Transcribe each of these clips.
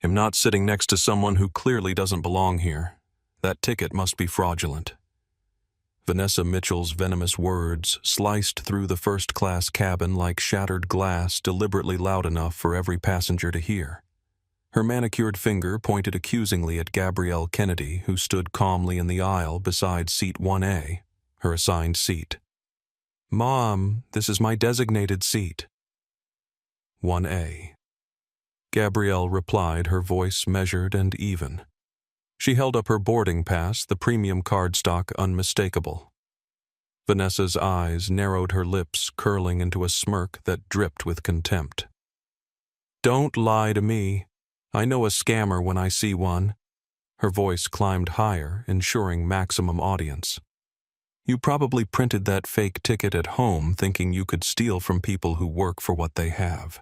am not sitting next to someone who clearly doesn't belong here. That ticket must be fraudulent." Vanessa Mitchell's venomous words sliced through the first-class cabin like shattered glass, deliberately loud enough for every passenger to hear. Her manicured finger pointed accusingly at Gabrielle Kennedy, who stood calmly in the aisle beside seat 1A, her assigned seat. "Mom, this is my designated seat." 1A. Gabrielle replied, her voice measured and even. She held up her boarding pass, the premium cardstock unmistakable. Vanessa's eyes narrowed, her lips curling into a smirk that dripped with contempt. "Don't lie to me. I know a scammer when I see one." Her voice climbed higher, ensuring maximum audience. "You probably printed that fake ticket at home thinking you could steal from people who work for what they have."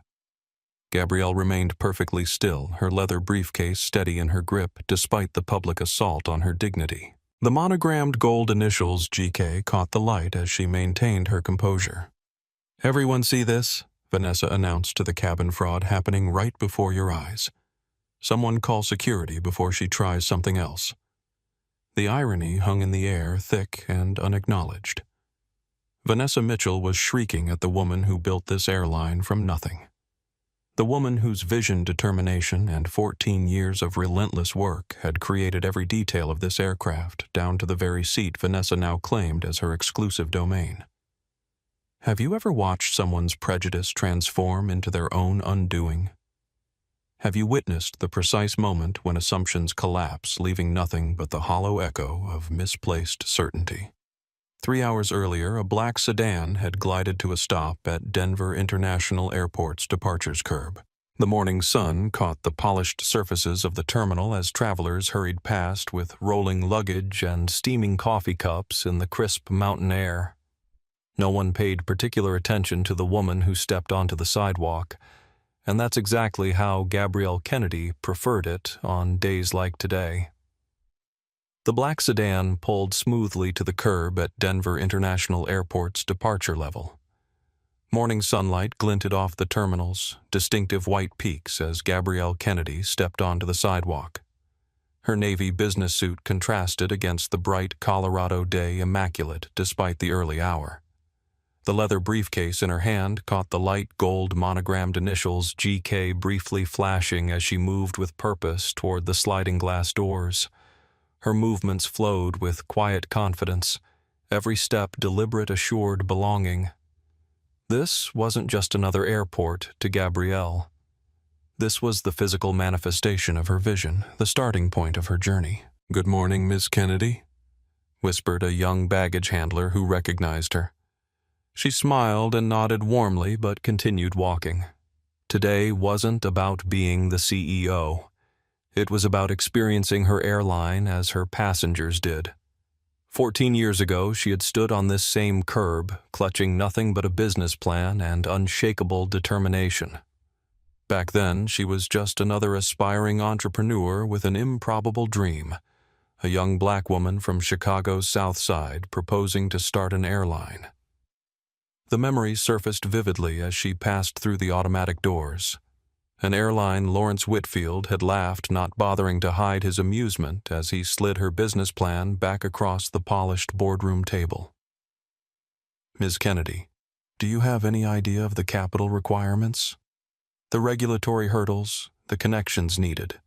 Gabrielle remained perfectly still, her leather briefcase steady in her grip despite the public assault on her dignity. The monogrammed gold initials GK caught the light as she maintained her composure. "Everyone see this?" Vanessa announced to the cabin fraud, "happening right before your eyes. Someone call security before she tries something else." The irony hung in the air, thick and unacknowledged. Vanessa Mitchell was shrieking at the woman who built this airline from nothing. The woman whose vision, determination, and 14 years of relentless work had created every detail of this aircraft, down to the very seat Vanessa now claimed as her exclusive domain. Have you ever watched someone's prejudice transform into their own undoing? Have you witnessed the precise moment when assumptions collapse, leaving nothing but the hollow echo of misplaced certainty? 3 hours earlier, a black sedan had glided to a stop at Denver International Airport's departures curb. The morning sun caught the polished surfaces of the terminal as travelers hurried past with rolling luggage and steaming coffee cups in the crisp mountain air. No one paid particular attention to the woman who stepped onto the sidewalk, and that's exactly how Gabrielle Kennedy preferred it on days like today. The black sedan pulled smoothly to the curb at Denver International Airport's departure level. Morning sunlight glinted off the terminal's distinctive white peaks as Gabrielle Kennedy stepped onto the sidewalk. Her navy business suit contrasted against the bright Colorado day, immaculate despite the early hour. The leather briefcase in her hand caught the light gold monogrammed initials GK briefly flashing as she moved with purpose toward the sliding glass doors. Her movements flowed with quiet confidence, every step deliberate, assured belonging. This wasn't just another airport to Gabrielle. This was the physical manifestation of her vision, the starting point of her journey. "Good morning, Miss Kennedy," whispered a young baggage handler who recognized her. She smiled and nodded warmly but continued walking. Today wasn't about being the CEO. It was about experiencing her airline as her passengers did. 14 years ago, she had stood on this same curb, clutching nothing but a business plan and unshakable determination. Back then, she was just another aspiring entrepreneur with an improbable dream, a young black woman from Chicago's South Side proposing to start an airline. The memory surfaced vividly as she passed through the automatic doors. An airline Lawrence Whitfield had laughed, not bothering to hide his amusement as he slid her business plan back across the polished boardroom table. "Ms. Kennedy, do you have any idea of the capital requirements? The regulatory hurdles, the connections needed?"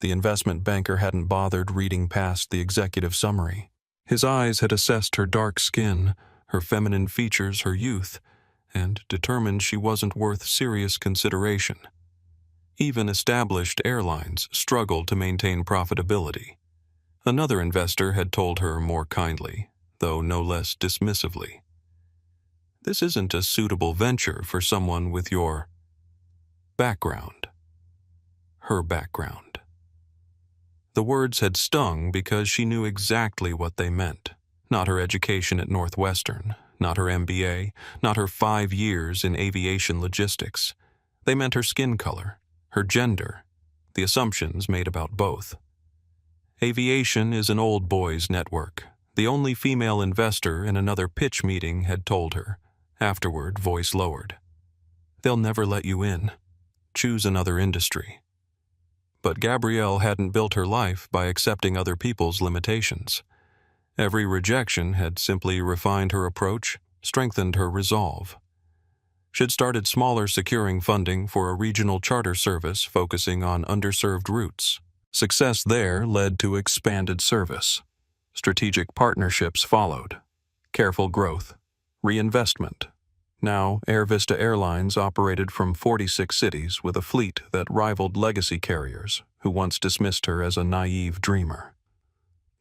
The investment banker hadn't bothered reading past the executive summary. His eyes had assessed her dark skin, her feminine features, her youth, and determined she wasn't worth serious consideration. Even established airlines struggled to maintain profitability. Another investor had told her more kindly, though no less dismissively, "This isn't a suitable venture for someone with your background." Her background. The words had stung because she knew exactly what they meant. Not her education at Northwestern, not her MBA, not her 5 years in aviation logistics. They meant her skin color, her gender, the assumptions made about both. Aviation is an old boys' network, the only female investor in another pitch meeting had told her, afterward voice lowered. "They'll never let you in. Choose another industry." But Gabrielle hadn't built her life by accepting other people's limitations. Every rejection had simply refined her approach, strengthened her resolve. She'd started smaller, securing funding for a regional charter service focusing on underserved routes. Success there led to expanded service. Strategic partnerships followed. Careful growth. Reinvestment. Now, Air Vista Airlines operated from 46 cities with a fleet that rivaled legacy carriers who once dismissed her as a naive dreamer.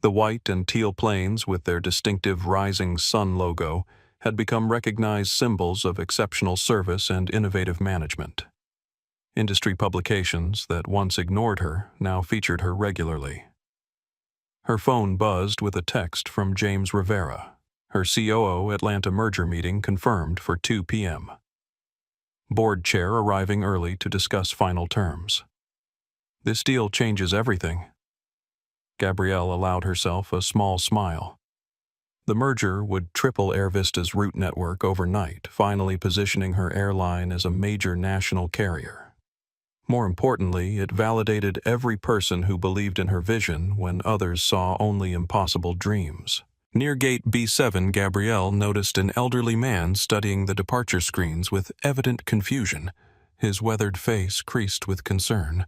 The white and teal planes with their distinctive rising sun logo had become recognized symbols of exceptional service and innovative management. Industry publications that once ignored her now featured her regularly. Her phone buzzed with a text from James Rivera. Her COO Atlanta merger meeting confirmed for 2 p.m. Board chair arriving early to discuss final terms. This deal changes everything. Gabrielle allowed herself a small smile. The merger would triple Air Vista's route network overnight, finally positioning her airline as a major national carrier. More importantly, it validated every person who believed in her vision when others saw only impossible dreams. Near gate B7, Gabrielle noticed an elderly man studying the departure screens with evident confusion, his weathered face creased with concern.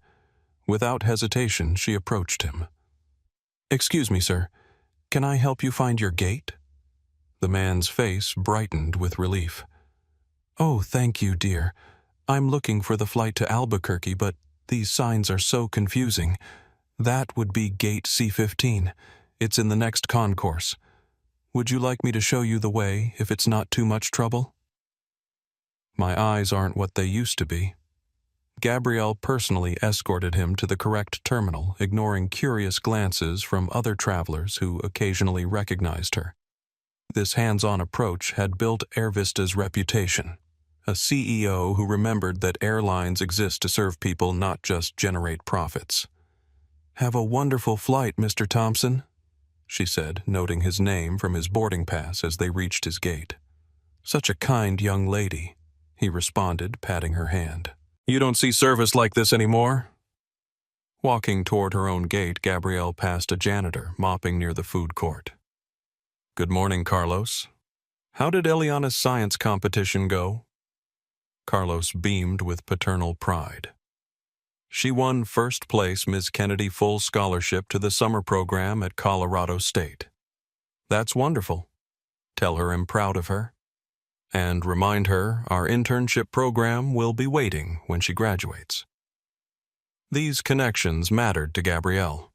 Without hesitation, she approached him. "Excuse me, sir. Can I help you find your gate?" The man's face brightened with relief. "Oh, thank you, dear. I'm looking for the flight to Albuquerque, but these signs are so confusing. That would be gate C15. It's in the next concourse. Would you like me to show you the way if it's not too much trouble?" My eyes aren't what they used to be. Gabrielle personally escorted him to the correct terminal, ignoring curious glances from other travelers who occasionally recognized her. This hands-on approach had built Air Vista's reputation. A CEO who remembered that airlines exist to serve people, not just generate profits. "Have a wonderful flight, Mr. Thompson," she said, noting his name from his boarding pass as they reached his gate. "Such a kind young lady," he responded, patting her hand. "You don't see service like this anymore?" Walking toward her own gate, Gabrielle passed a janitor mopping near the food court. "Good morning, Carlos. How did Eliana's science competition go?" Carlos beamed with paternal pride. "She won first place Ms. Kennedy full scholarship to the summer program at Colorado State." "That's wonderful. Tell her I'm proud of her. And remind her our internship program will be waiting when she graduates." These connections mattered to Gabrielle.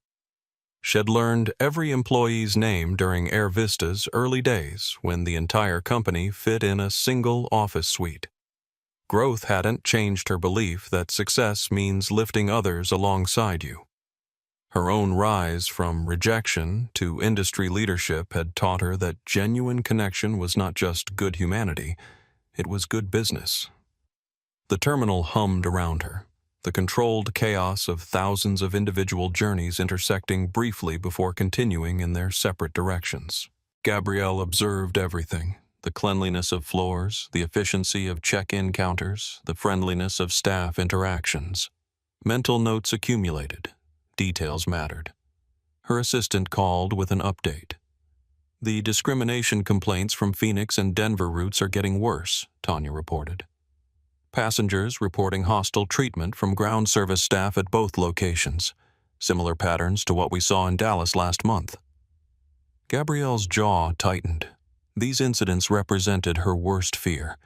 She'd learned every employee's name during Air Vista's early days when the entire company fit in a single office suite. Growth hadn't changed her belief that success means lifting others alongside you. Her own rise from rejection to industry leadership had taught her that genuine connection was not just good humanity, it was good business. The terminal hummed around her, the controlled chaos of thousands of individual journeys intersecting briefly before continuing in their separate directions. Gabrielle observed everything. The cleanliness of floors, the efficiency of check-in counters, the friendliness of staff interactions. Mental notes accumulated. Details mattered. Her assistant called with an update. "The discrimination complaints from Phoenix and Denver routes are getting worse," Tanya reported. Passengers reporting hostile treatment from ground service staff at both locations. Similar patterns to what we saw in Dallas last month. Gabrielle's jaw tightened. These incidents represented her worst fear,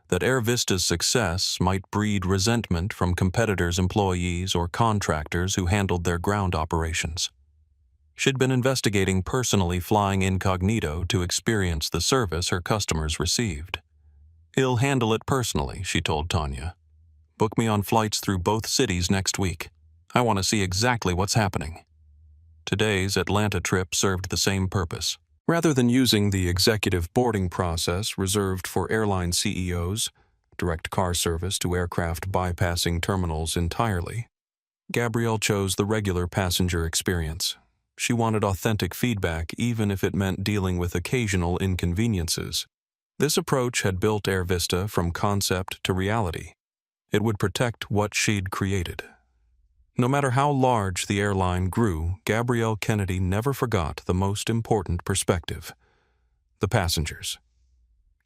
that Air Vista's success might breed resentment from competitors' employees or contractors who handled their ground operations. She'd been investigating personally flying incognito to experience the service her customers received. "He'll handle it personally," she told Tanya. "Book me on flights through both cities next week. I want to see exactly what's happening." Today's Atlanta trip served the same purpose. Rather than using the executive boarding process reserved for airline CEOs, direct car service to aircraft bypassing terminals entirely, Gabrielle chose the regular passenger experience. She wanted authentic feedback even if it meant dealing with occasional inconveniences. This approach had built Air Vista from concept to reality. It would protect what she'd created. No matter how large the airline grew, Gabrielle Kennedy never forgot the most important perspective: the passengers.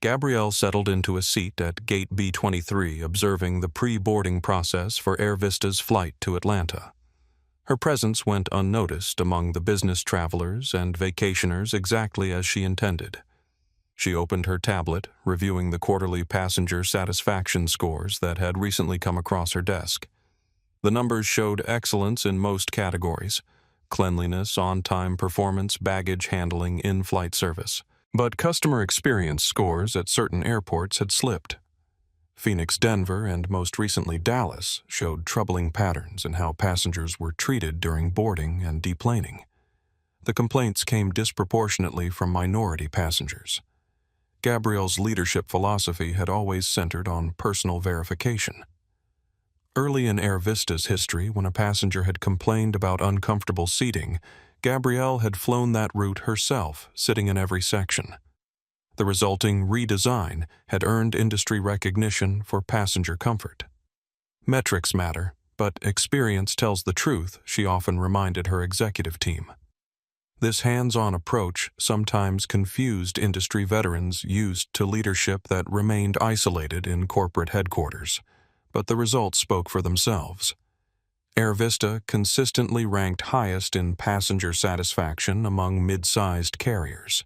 Gabrielle settled into a seat at Gate B-23, observing the pre-boarding process for Air Vista's flight to Atlanta. Her presence went unnoticed among the business travelers and vacationers exactly as she intended. She opened her tablet, reviewing the quarterly passenger satisfaction scores that had recently come across her desk. The numbers showed excellence in most categories: cleanliness, on-time performance, baggage handling, in-flight service. But customer experience scores at certain airports had slipped. Phoenix, Denver, and most recently Dallas showed troubling patterns in how passengers were treated during boarding and deplaning. The complaints came disproportionately from minority passengers. Gabrielle's leadership philosophy had always centered on personal verification. Early in Air Vista's history, when a passenger had complained about uncomfortable seating, Gabrielle had flown that route herself, sitting in every section. The resulting redesign had earned industry recognition for passenger comfort. Metrics matter, but experience tells the truth, she often reminded her executive team. This hands-on approach sometimes confused industry veterans used to leadership that remained isolated in corporate headquarters, but the results spoke for themselves. Air Vista consistently ranked highest in passenger satisfaction among mid-sized carriers.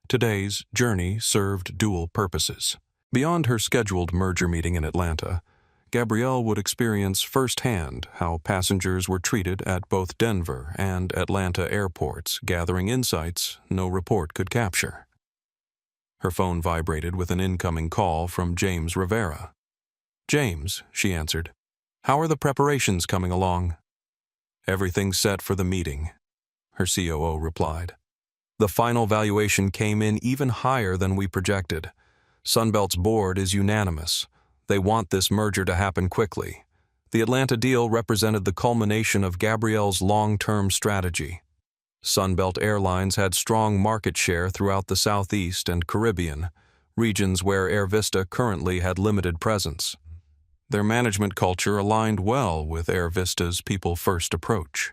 Today's journey served dual purposes. Beyond her scheduled merger meeting in Atlanta, Gabrielle would experience firsthand how passengers were treated at both Denver and Atlanta airports, gathering insights no report could capture. Her phone vibrated with an incoming call from James Rivera. "James," she answered. "How are the preparations coming along?" "Everything's set for the meeting," her COO replied. "The final valuation came in even higher than we projected. Sunbelt's board is unanimous. They want this merger to happen quickly. The Atlanta deal represented the culmination of Gabrielle's long-term strategy. Sunbelt Airlines had strong market share throughout the Southeast and Caribbean, regions where Air Vista currently had limited presence. Their management culture aligned well with Air Vista's people-first approach.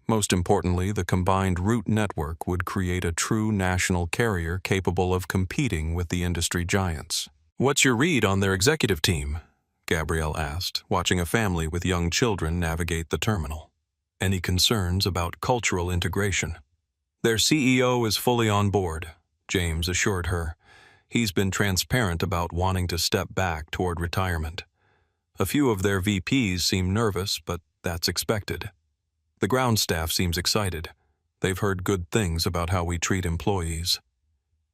Most importantly, the combined route network would create a true national carrier capable of competing with the industry giants. "What's your read on their executive team?" Gabrielle asked, watching a family with young children navigate the terminal. "Any concerns about cultural integration?" "Their CEO is fully on board," James assured her. "He's been transparent about wanting to step back toward retirement. A few of their VPs seem nervous, but that's expected. The ground staff seems excited. They've heard good things about how we treat employees."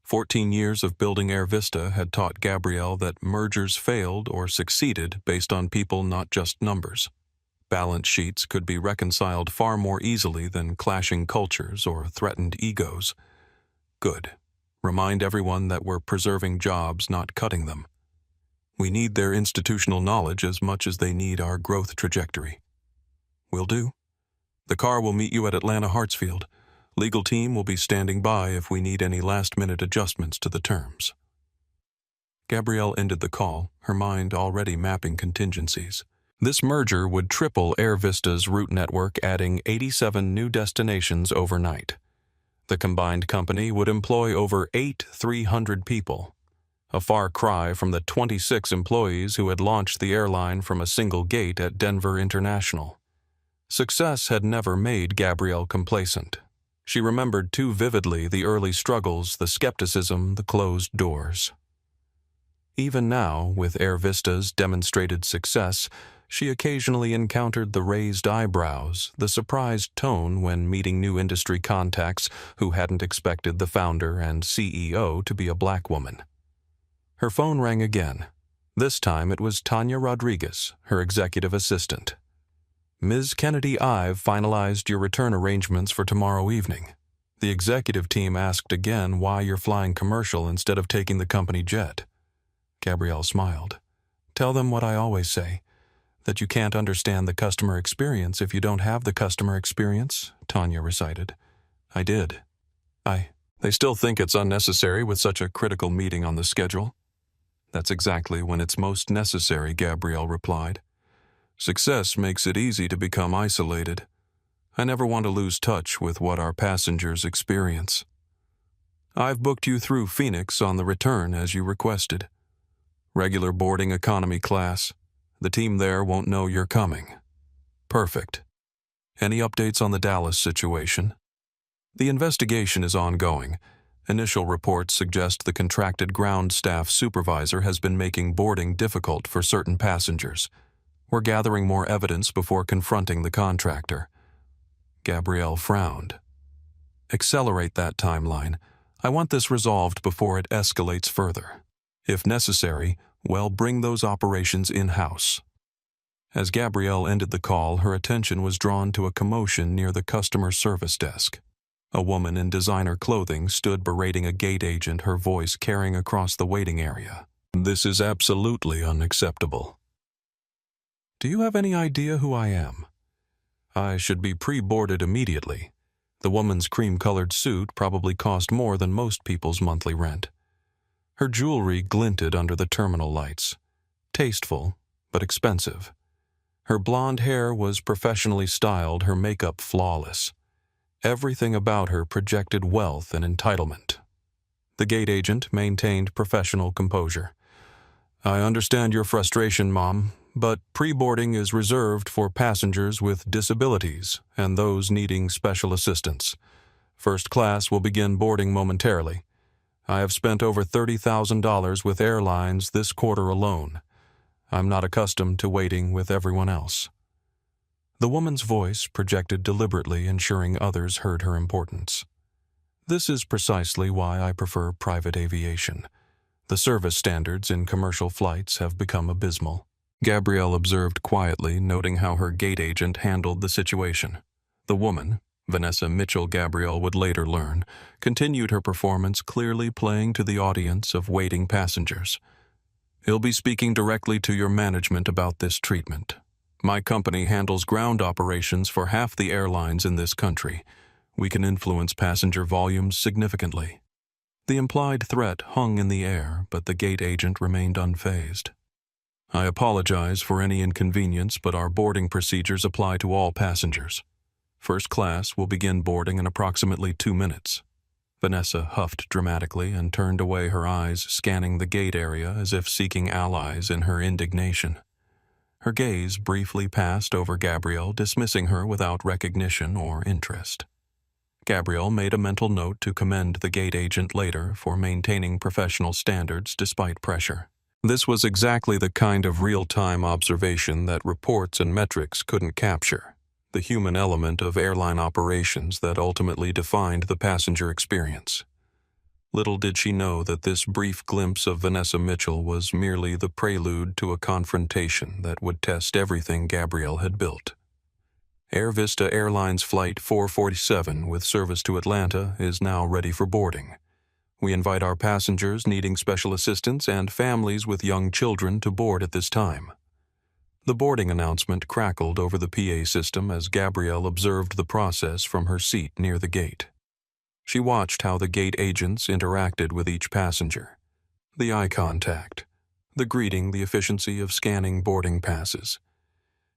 14 years of building Air Vista had taught Gabrielle that mergers failed or succeeded based on people, not just numbers. Balance sheets could be reconciled far more easily than clashing cultures or threatened egos. "Good. Remind everyone that we're preserving jobs, not cutting them. We need their institutional knowledge as much as they need our growth trajectory." "Will do. The car will meet you at Atlanta Hartsfield. Legal team will be standing by if we need any last-minute adjustments to the terms." Gabrielle ended the call, her mind already mapping contingencies. This merger would triple Air Vista's route network, adding 87 new destinations overnight. The combined company would employ over 300 people, a far cry from the 26 employees who had launched the airline from a single gate at Denver International. Success had never made Gabrielle complacent. She remembered too vividly the early struggles, the skepticism, the closed doors. Even now, with Air Vista's demonstrated success, she occasionally encountered the raised eyebrows, the surprised tone when meeting new industry contacts who hadn't expected the founder and CEO to be a black woman. Her phone rang again. This time it was Tanya Rodriguez, her executive assistant. "Ms. Kennedy, I've finalized your return arrangements for tomorrow evening." The executive team asked again why you're flying commercial instead of taking the company jet. Gabrielle smiled. "Tell them what I always say, that you can't understand the customer experience if you don't have the customer experience," Tanya recited. "I did. They still think it's unnecessary with such a critical meeting on the schedule." "That's exactly when it's most necessary," Gabrielle replied. Success makes it easy to become isolated. I never want to lose touch with what our passengers experience. I've booked you through Phoenix on the return as you requested. Regular boarding economy class. The team there won't know you're coming. Perfect. Any updates on the Dallas situation? The investigation is ongoing. Initial reports suggest the contracted ground staff supervisor has been making boarding difficult for certain passengers. We're gathering more evidence before confronting the contractor. Gabrielle frowned. Accelerate that timeline. I want this resolved before it escalates further. If necessary, bring those operations in-house. As Gabrielle ended the call, her attention was drawn to a commotion near the customer service desk. A woman in designer clothing stood berating a gate agent, her voice carrying across the waiting area. This is absolutely unacceptable. Do you have any idea who I am? I should be pre-boarded immediately. The woman's cream-colored suit probably cost more than most people's monthly rent. Her jewelry glinted under the terminal lights. Tasteful, but expensive. Her blonde hair was professionally styled, her makeup flawless. Everything about her projected wealth and entitlement. The gate agent maintained professional composure. I understand your frustration, Mom, but pre-boarding is reserved for passengers with disabilities and those needing special assistance. First class will begin boarding momentarily. I have spent over $30,000 with airlines this quarter alone. I'm not accustomed to waiting with everyone else. The woman's voice projected deliberately, ensuring others heard her importance. This is precisely why I prefer private aviation. The service standards in commercial flights have become abysmal. Gabrielle observed quietly, noting how her gate agent handled the situation. The woman, Vanessa Mitchell Gabrielle would later learn, continued her performance, clearly playing to the audience of waiting passengers. He'll be speaking directly to your management about this treatment. My company handles ground operations for half the airlines in this country. We can influence passenger volumes significantly. The implied threat hung in the air, but the gate agent remained unfazed. I apologize for any inconvenience, but our boarding procedures apply to all passengers. First class will begin boarding in approximately 2 minutes. Vanessa huffed dramatically and turned away, her eyes scanning the gate area as if seeking allies in her indignation. Her gaze briefly passed over Gabrielle, dismissing her without recognition or interest. Gabrielle made a mental note to commend the gate agent later for maintaining professional standards despite pressure. This was exactly the kind of real-time observation that reports and metrics couldn't capture, the human element of airline operations that ultimately defined the passenger experience. Little did she know that this brief glimpse of Vanessa Mitchell was merely the prelude to a confrontation that would test everything Gabrielle had built. Air Vista Airlines Flight 447 with service to Atlanta is now ready for boarding. We invite our passengers needing special assistance and families with young children to board at this time. The boarding announcement crackled over the PA system as Gabrielle observed the process from her seat near the gate. She watched how the gate agents interacted with each passenger. The eye contact, the greeting, the efficiency of scanning boarding passes.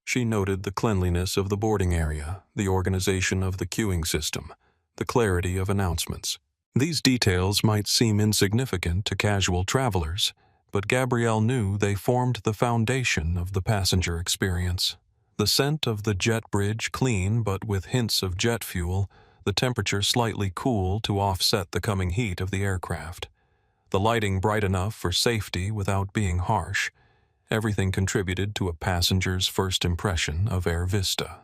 She noted the cleanliness of the boarding area, the organization of the queuing system, the clarity of announcements. These details might seem insignificant to casual travelers, but Gabrielle knew they formed the foundation of the passenger experience. The scent of the jet bridge, clean but with hints of jet fuel, the temperature slightly cool to offset the coming heat of the aircraft. The lighting bright enough for safety without being harsh. Everything contributed to a passenger's first impression of Air Vista.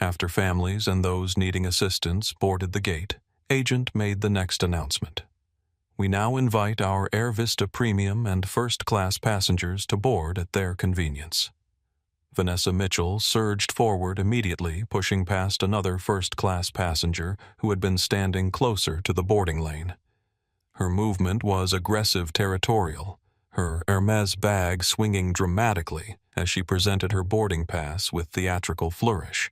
After families and those needing assistance boarded the gate, Agent made the next announcement. We now invite our Air Vista Premium and first-class passengers to board at their convenience. Vanessa Mitchell surged forward immediately, pushing past another first-class passenger who had been standing closer to the boarding lane. Her movement was aggressive, territorial, her Hermes bag swinging dramatically as she presented her boarding pass with theatrical flourish.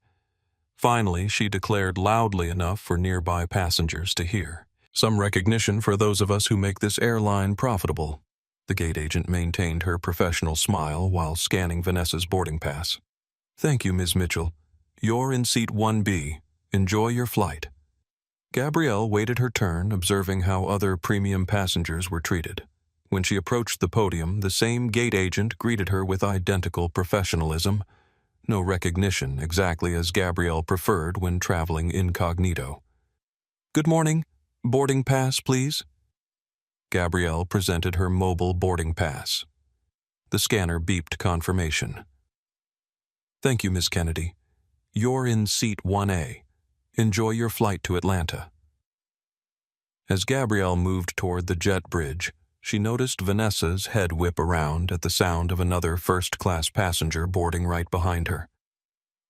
Finally, she declared loudly enough for nearby passengers to hear. Some recognition for those of us who make this airline profitable. The gate agent maintained her professional smile while scanning Vanessa's boarding pass. "Thank you, Ms. Mitchell. You're in seat 1B. Enjoy your flight." Gabrielle waited her turn, observing how other premium passengers were treated. When she approached the podium, the same gate agent greeted her with identical professionalism. No recognition, exactly as Gabrielle preferred when traveling incognito. "Good morning. Boarding pass, please." Gabrielle presented her mobile boarding pass. The scanner beeped confirmation. "Thank you, Miss Kennedy. You're in seat 1A. Enjoy your flight to Atlanta." As Gabrielle moved toward the jet bridge, she noticed Vanessa's head whip around at the sound of another first-class passenger boarding right behind her.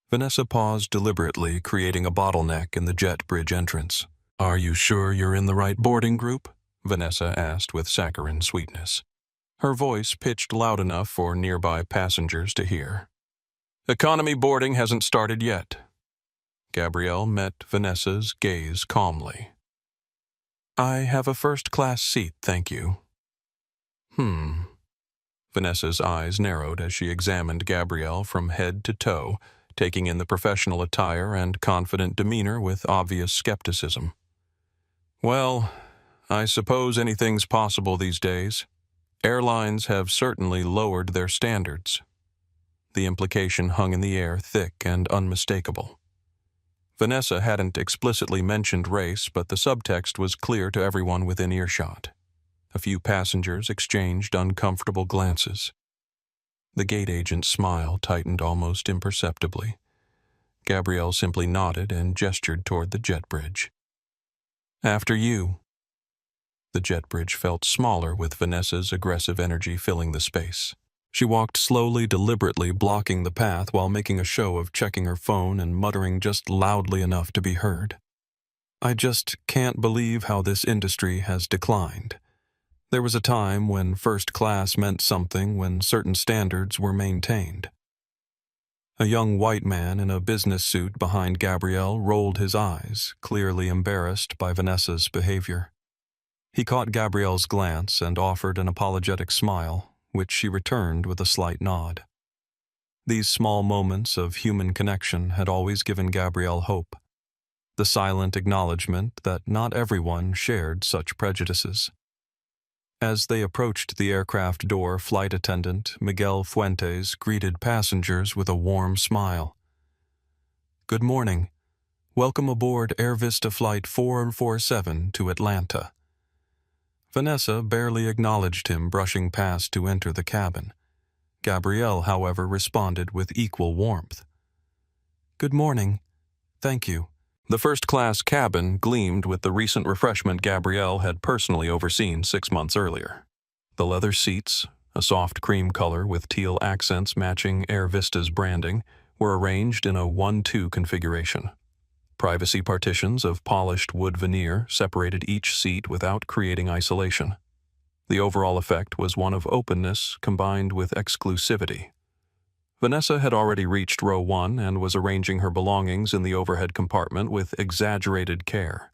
Vanessa paused deliberately, creating a bottleneck in the jet bridge entrance. "Are you sure you're in the right boarding group?" Vanessa asked with saccharine sweetness. Her voice pitched loud enough for nearby passengers to hear. "Economy boarding hasn't started yet." Gabrielle met Vanessa's gaze calmly. "I have a first-class seat, thank you." Vanessa's eyes narrowed as she examined Gabrielle from head to toe, taking in the professional attire and confident demeanor with obvious skepticism. "Well, I suppose anything's possible these days. Airlines have certainly lowered their standards." The implication hung in the air, thick and unmistakable. Vanessa hadn't explicitly mentioned race, but the subtext was clear to everyone within earshot. A few passengers exchanged uncomfortable glances. The gate agent's smile tightened almost imperceptibly. Gabrielle simply nodded and gestured toward the jet bridge. "After you." The jet bridge felt smaller with Vanessa's aggressive energy filling the space. She walked slowly, deliberately blocking the path while making a show of checking her phone and muttering just loudly enough to be heard. "I just can't believe how this industry has declined. There was a time when first class meant something, when certain standards were maintained." A young white man in a business suit behind Gabrielle rolled his eyes, clearly embarrassed by Vanessa's behavior. He caught Gabrielle's glance and offered an apologetic smile, which she returned with a slight nod. These small moments of human connection had always given Gabrielle hope, the silent acknowledgement that not everyone shared such prejudices. As they approached the aircraft door, flight attendant Miguel Fuentes greeted passengers with a warm smile. "Good morning. Welcome aboard Air Vista Flight 447 to Atlanta." Vanessa barely acknowledged him, brushing past to enter the cabin. Gabrielle, however, responded with equal warmth. "Good morning. Thank you." The first-class cabin gleamed with the recent refreshment Gabrielle had personally overseen 6 months earlier. The leather seats, a soft cream color with teal accents matching Air Vista's branding, were arranged in a 1-2 configuration. Privacy partitions of polished wood veneer separated each seat without creating isolation. The overall effect was one of openness combined with exclusivity. Vanessa had already reached row 1 and was arranging her belongings in the overhead compartment with exaggerated care.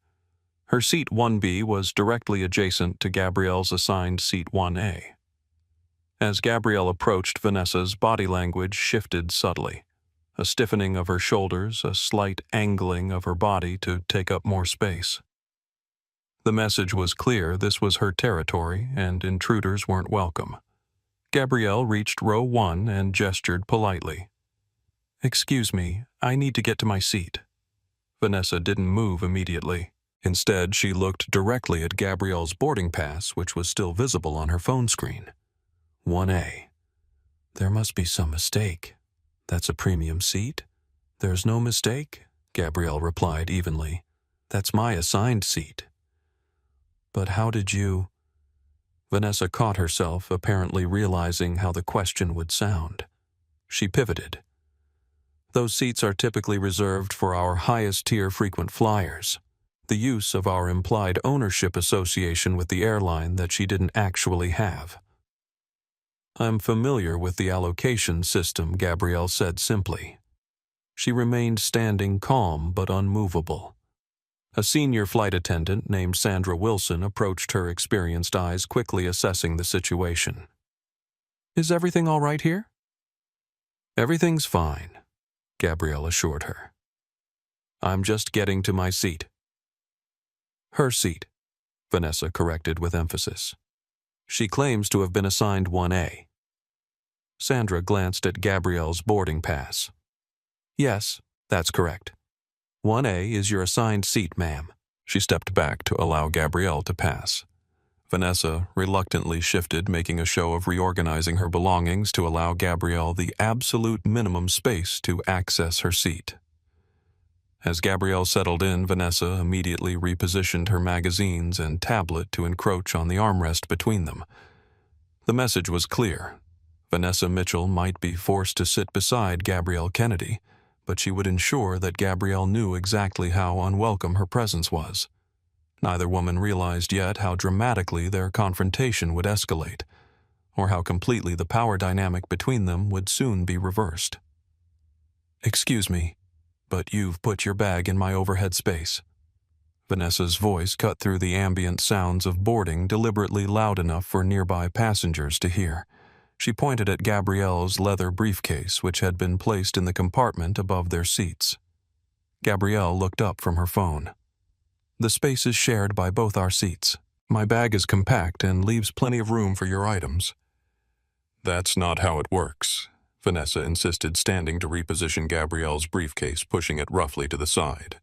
Her seat 1B was directly adjacent to Gabrielle's assigned seat 1A. As Gabrielle approached, Vanessa's body language shifted subtly. A stiffening of her shoulders, a slight angling of her body to take up more space. The message was clear: this was her territory, and intruders weren't welcome. Gabrielle reached row 1 and gestured politely. "Excuse me, I need to get to my seat." Vanessa didn't move immediately. Instead, she looked directly at Gabrielle's boarding pass, which was still visible on her phone screen. 1A. There must be some mistake. That's a premium seat? There's no mistake, Gabrielle replied evenly. That's my assigned seat. But how did you... Vanessa caught herself, apparently realizing how the question would sound. She pivoted. Those seats are typically reserved for our highest-tier frequent flyers. The use of our implied ownership association with the airline that she didn't actually have. I'm familiar with the allocation system, Gabrielle said simply. She remained standing calm but unmovable. A senior flight attendant named Sandra Wilson approached her experienced eyes, quickly assessing the situation. "Is everything all right here?" "Everything's fine," Gabrielle assured her. "I'm just getting to my seat." "Her seat," Vanessa corrected with emphasis. "She claims to have been assigned 1A. Sandra glanced at Gabrielle's boarding pass. "Yes, that's correct. 1A is your assigned seat, ma'am." She stepped back to allow Gabrielle to pass. Vanessa reluctantly shifted, making a show of reorganizing her belongings to allow Gabrielle the absolute minimum space to access her seat. As Gabrielle settled in, Vanessa immediately repositioned her magazines and tablet to encroach on the armrest between them. The message was clear. Vanessa Mitchell might be forced to sit beside Gabrielle Kennedy, but she would ensure that Gabrielle knew exactly how unwelcome her presence was. Neither woman realized yet how dramatically their confrontation would escalate, or how completely the power dynamic between them would soon be reversed. "Excuse me, but you've put your bag in my overhead space." Vanessa's voice cut through the ambient sounds of boarding, deliberately loud enough for nearby passengers to hear. She pointed at Gabrielle's leather briefcase, which had been placed in the compartment above their seats. Gabrielle looked up from her phone. "The space is shared by both our seats. My bag is compact and leaves plenty of room for your items." "That's not how it works," Vanessa insisted, standing to reposition Gabrielle's briefcase, pushing it roughly to the side.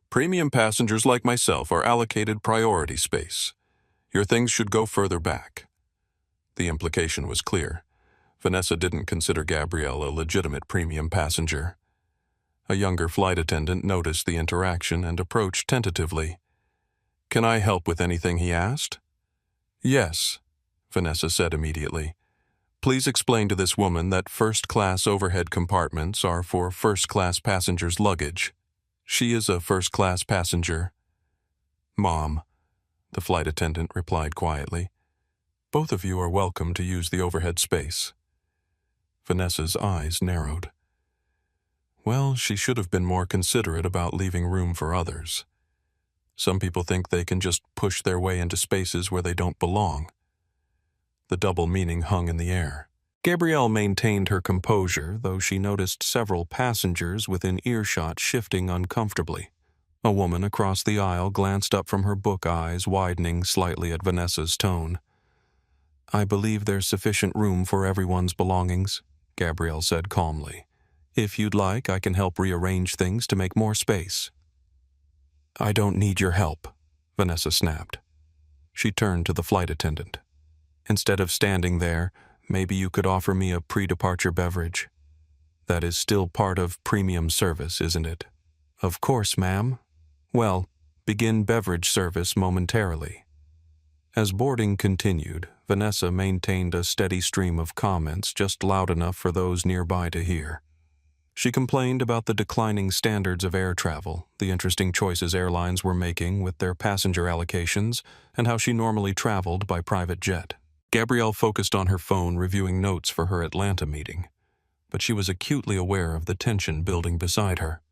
"Premium passengers like myself are allocated priority space. Your things should go further back." The implication was clear. Vanessa didn't consider Gabrielle a legitimate premium passenger. A younger flight attendant noticed the interaction and approached tentatively. "Can I help with anything?" he asked. "Yes," Vanessa said immediately. "Please explain to this woman that first-class overhead compartments are for first-class passengers' luggage. She is a first-class passenger." "Mom," the flight attendant replied quietly. "Both of you are welcome to use the overhead space." Vanessa's eyes narrowed. Well, she should have been more considerate about leaving room for others. Some people think they can just push their way into spaces where they don't belong. The double meaning hung in the air. Gabrielle maintained her composure, though she noticed several passengers within earshot shifting uncomfortably. A woman across the aisle glanced up from her book, eyes widening slightly at Vanessa's tone. "I believe there's sufficient room for everyone's belongings," Gabrielle said calmly. "If you'd like, I can help rearrange things to make more space." "I don't need your help," Vanessa snapped. She turned to the flight attendant. "Instead of standing there, maybe you could offer me a pre-departure beverage. That is still part of premium service, isn't it?" "Of course, ma'am." "Well, begin beverage service momentarily." As boarding continued, Vanessa maintained a steady stream of comments, just loud enough for those nearby to hear. She complained about the declining standards of air travel, the interesting choices airlines were making with their passenger allocations, and how she normally traveled by private jet. Gabrielle focused on her phone, reviewing notes for her Atlanta meeting, but she was acutely aware of the tension building beside her.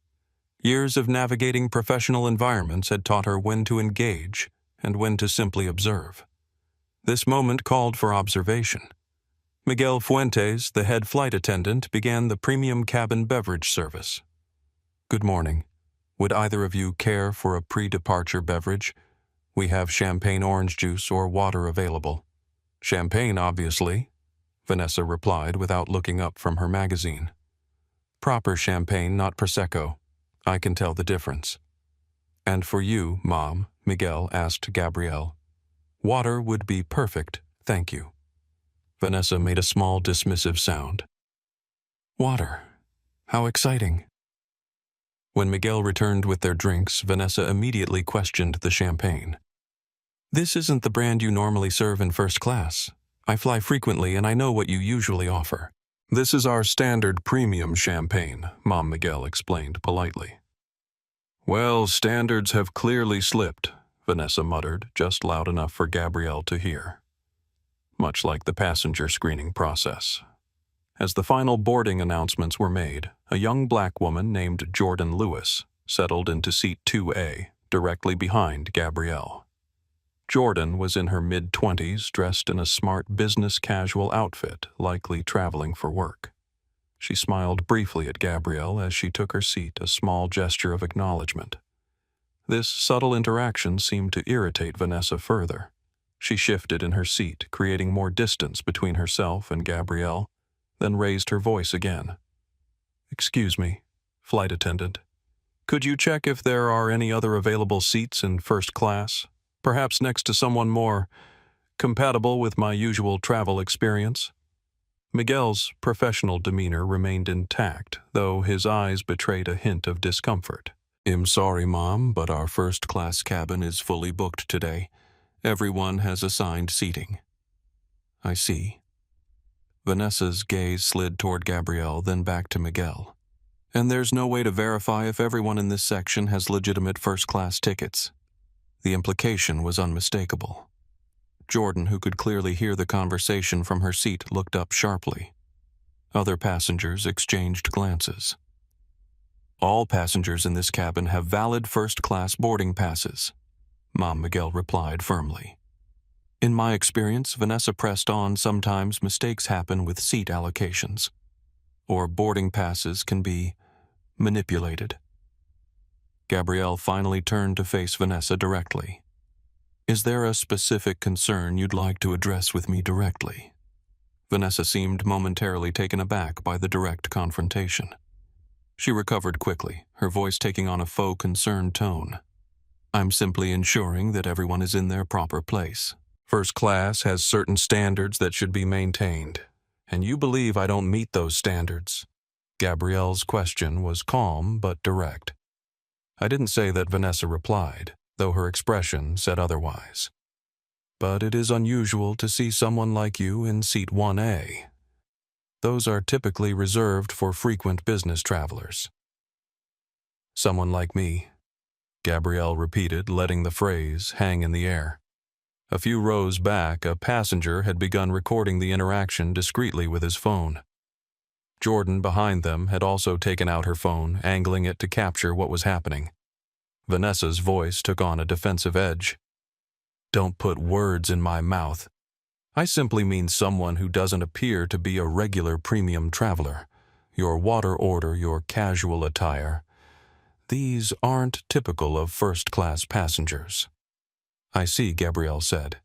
Years of navigating professional environments had taught her when to engage and when to simply observe. This moment called for observation. Miguel Fuentes, the head flight attendant, began the premium cabin beverage service. "Good morning. Would either of you care for a pre-departure beverage? We have champagne orange juice or water available." "Champagne, obviously," Vanessa replied without looking up from her magazine. "Proper champagne, not Prosecco. I can tell the difference." "And for you, Mom?" Miguel asked Gabrielle. "Water would be perfect, thank you." Vanessa made a small dismissive sound. "Water. How exciting." When Miguel returned with their drinks, Vanessa immediately questioned the champagne. "This isn't the brand you normally serve in first class. I fly frequently and I know what you usually offer." "This is our standard premium champagne," Mom Miguel explained politely. "Well, standards have clearly slipped," Vanessa muttered, just loud enough for Gabrielle to hear. Much like the passenger screening process. As the final boarding announcements were made, a young black woman named Jordan Lewis settled into seat 2A, directly behind Gabrielle. Jordan was in her mid-20s, dressed in a smart business casual outfit, likely traveling for work. She smiled briefly at Gabrielle as she took her seat, a small gesture of acknowledgement. This subtle interaction seemed to irritate Vanessa further. She shifted in her seat, creating more distance between herself and Gabrielle, then raised her voice again. "Excuse me, flight attendant. Could you check if there are any other available seats in first class? Perhaps next to someone more compatible with my usual travel experience?" Miguel's professional demeanor remained intact, though his eyes betrayed a hint of discomfort. "I'm sorry, Mom, but our first-class cabin is fully booked today. Everyone has assigned seating." "I see." Vanessa's gaze slid toward Gabrielle, then back to Miguel. "And there's no way to verify if everyone in this section has legitimate first-class tickets." The implication was unmistakable. Jordan, who could clearly hear the conversation from her seat, looked up sharply. Other passengers exchanged glances. "All passengers in this cabin have valid first-class boarding passes," Mom Miguel replied firmly. "In my experience," Vanessa pressed on, "sometimes mistakes happen with seat allocations, or boarding passes can be manipulated." Gabrielle finally turned to face Vanessa directly. "Is there a specific concern you'd like to address with me directly?" Vanessa seemed momentarily taken aback by the direct confrontation. She recovered quickly, her voice taking on a faux concerned tone. "I'm simply ensuring that everyone is in their proper place. First class has certain standards that should be maintained, and you believe I don't meet those standards." Gabrielle's question was calm but direct. I didn't say that Vanessa replied, though her expression said otherwise. "But it is unusual to see someone like you in seat 1A. Those are typically reserved for frequent business travelers." "Someone like me," Gabrielle repeated, letting the phrase hang in the air. A few rows back, a passenger had begun recording the interaction discreetly with his phone. Jordan, behind them, had also taken out her phone, angling it to capture what was happening. Vanessa's voice took on a defensive edge. "Don't put words in my mouth. I simply mean someone who doesn't appear to be a regular premium traveler. Your water order, your casual attire. These aren't typical of first-class passengers." "I see," Gabrielle said.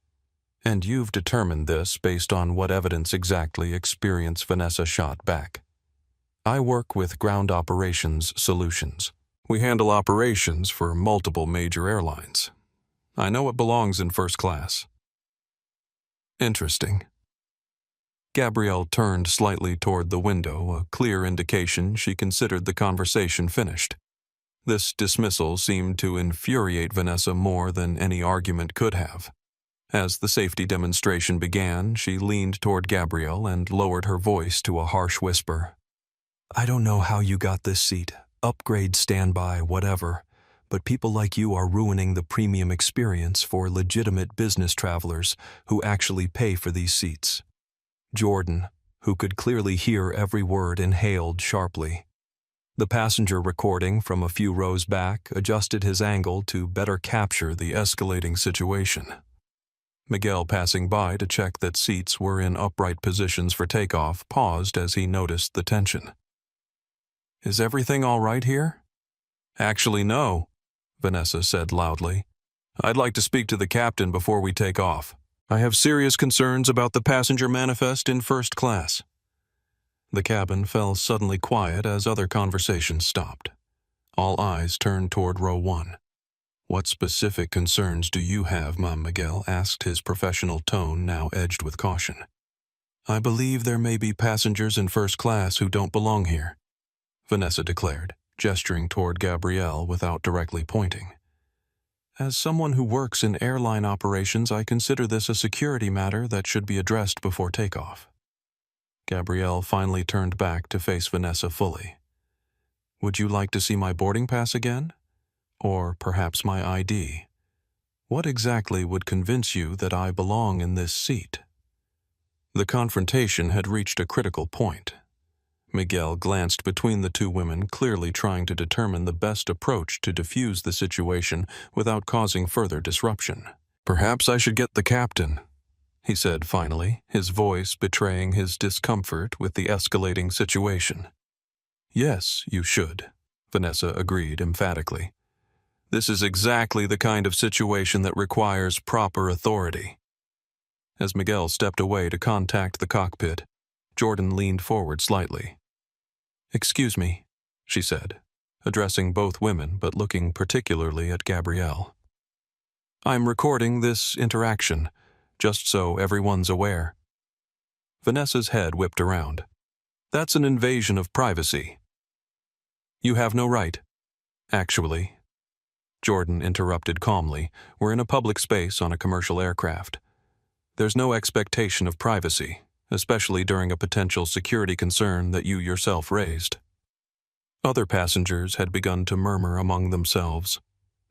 "And you've determined this based on what evidence exactly?" Experience Vanessa shot back. "I work with Ground Operations Solutions. We handle operations for multiple major airlines. I know it belongs in first class." "Interesting." Gabrielle turned slightly toward the window, a clear indication she considered the conversation finished. This dismissal seemed to infuriate Vanessa more than any argument could have. As the safety demonstration began, she leaned toward Gabrielle and lowered her voice to a harsh whisper. "I don't know how you got this seat. Upgrade, standby, whatever. But people like you are ruining the premium experience for legitimate business travelers who actually pay for these seats." Jordan, who could clearly hear every word, inhaled sharply. The passenger recording from a few rows back adjusted his angle to better capture the escalating situation. Miguel, passing by to check that seats were in upright positions for takeoff, paused as he noticed the tension. "Is everything all right here?" "Actually, no," Vanessa said loudly. "I'd like to speak to the captain before we take off. I have serious concerns about the passenger manifest in first class." The cabin fell suddenly quiet as other conversations stopped. All eyes turned toward row 1. "What specific concerns do you have, Mom Miguel?" asked, his professional tone now edged with caution. "I believe there may be passengers in first class who don't belong here," Vanessa declared, gesturing toward Gabrielle without directly pointing. "As someone who works in airline operations, I consider this a security matter that should be addressed before takeoff." Gabrielle finally turned back to face Vanessa fully. "Would you like to see my boarding pass again? Or perhaps my ID? What exactly would convince you that I belong in this seat?" The confrontation had reached a critical point. Miguel glanced between the two women, clearly trying to determine the best approach to defuse the situation without causing further disruption. "Perhaps I should get the captain," he said finally, his voice betraying his discomfort with the escalating situation. "Yes, you should," Vanessa agreed emphatically. "This is exactly the kind of situation that requires proper authority." As Miguel stepped away to contact the cockpit, Jordan leaned forward slightly. "Excuse me," she said, addressing both women but looking particularly at Gabrielle. "I'm recording this interaction, just so everyone's aware." Vanessa's head whipped around. "That's an invasion of privacy." "You have no right." "Actually," Jordan interrupted calmly, "we're in a public space on a commercial aircraft. There's no expectation of privacy, especially during a potential security concern that you yourself raised." Other passengers had begun to murmur among themselves.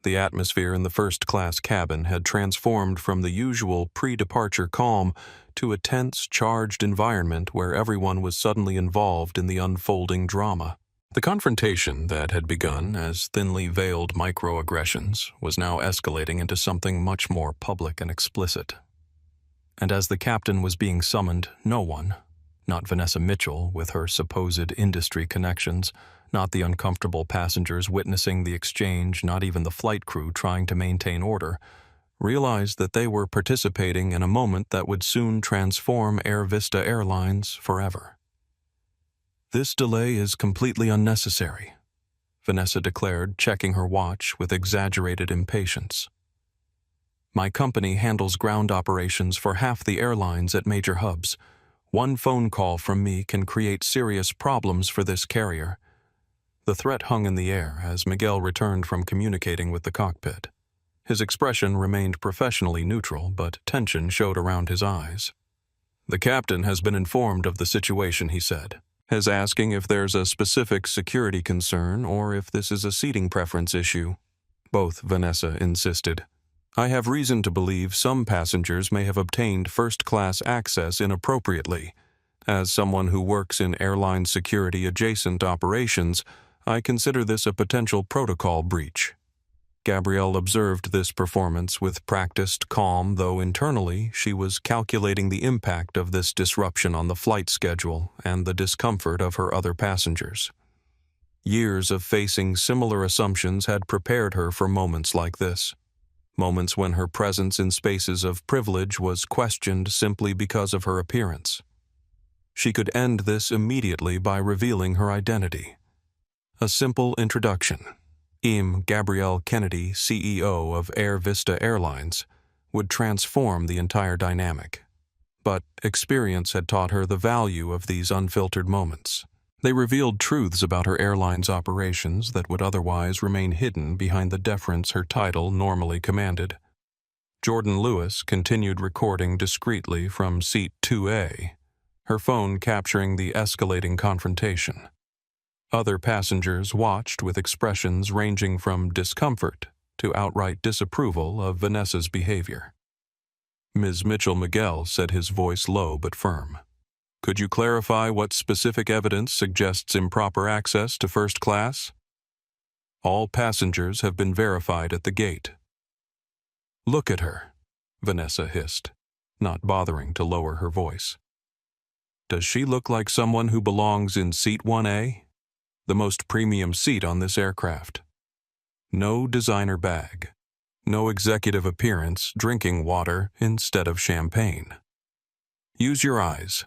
The atmosphere in the first-class cabin had transformed from the usual pre-departure calm to a tense, charged environment where everyone was suddenly involved in the unfolding drama. The confrontation that had begun as thinly veiled microaggressions was now escalating into something much more public and explicit. And as the captain was being summoned, no one, not Vanessa Mitchell with her supposed industry connections, not the uncomfortable passengers witnessing the exchange, not even the flight crew trying to maintain order, realized that they were participating in a moment that would soon transform Air Vista Airlines forever. "This delay is completely unnecessary," Vanessa declared, checking her watch with exaggerated impatience. "My company handles ground operations for half the airlines at major hubs. One phone call from me can create serious problems for this carrier." The threat hung in the air as Miguel returned from communicating with the cockpit. His expression remained professionally neutral, but tension showed around his eyes. "The captain has been informed of the situation," he said, "is asking if there's a specific security concern or if this is a seating preference issue." "Both," Vanessa insisted. "I have reason to believe some passengers may have obtained first-class access inappropriately. As someone who works in airline security-adjacent operations, I consider this a potential protocol breach." Gabrielle observed this performance with practiced calm, though internally she was calculating the impact of this disruption on the flight schedule and the discomfort of her other passengers. Years of facing similar assumptions had prepared her for moments like this. Moments when her presence in spaces of privilege was questioned simply because of her appearance. She could end this immediately by revealing her identity. A simple introduction, Gabrielle Kennedy, CEO of Air Vista Airlines, would transform the entire dynamic. But experience had taught her the value of these unfiltered moments. They revealed truths about her airline's operations that would otherwise remain hidden behind the deference her title normally commanded. Jordan Lewis continued recording discreetly from seat 2A, her phone capturing the escalating confrontation. Other passengers watched with expressions ranging from discomfort to outright disapproval of Vanessa's behavior. Ms. Mitchell-Miguel said, his voice low but firm, "Could you clarify what specific evidence suggests improper access to first class?" "All passengers have been verified at the gate." "Look at her," Vanessa hissed, not bothering to lower her voice. "Does she look like someone who belongs in seat 1A? The most premium seat on this aircraft. No designer bag. No executive appearance, drinking water instead of champagne. Use your eyes."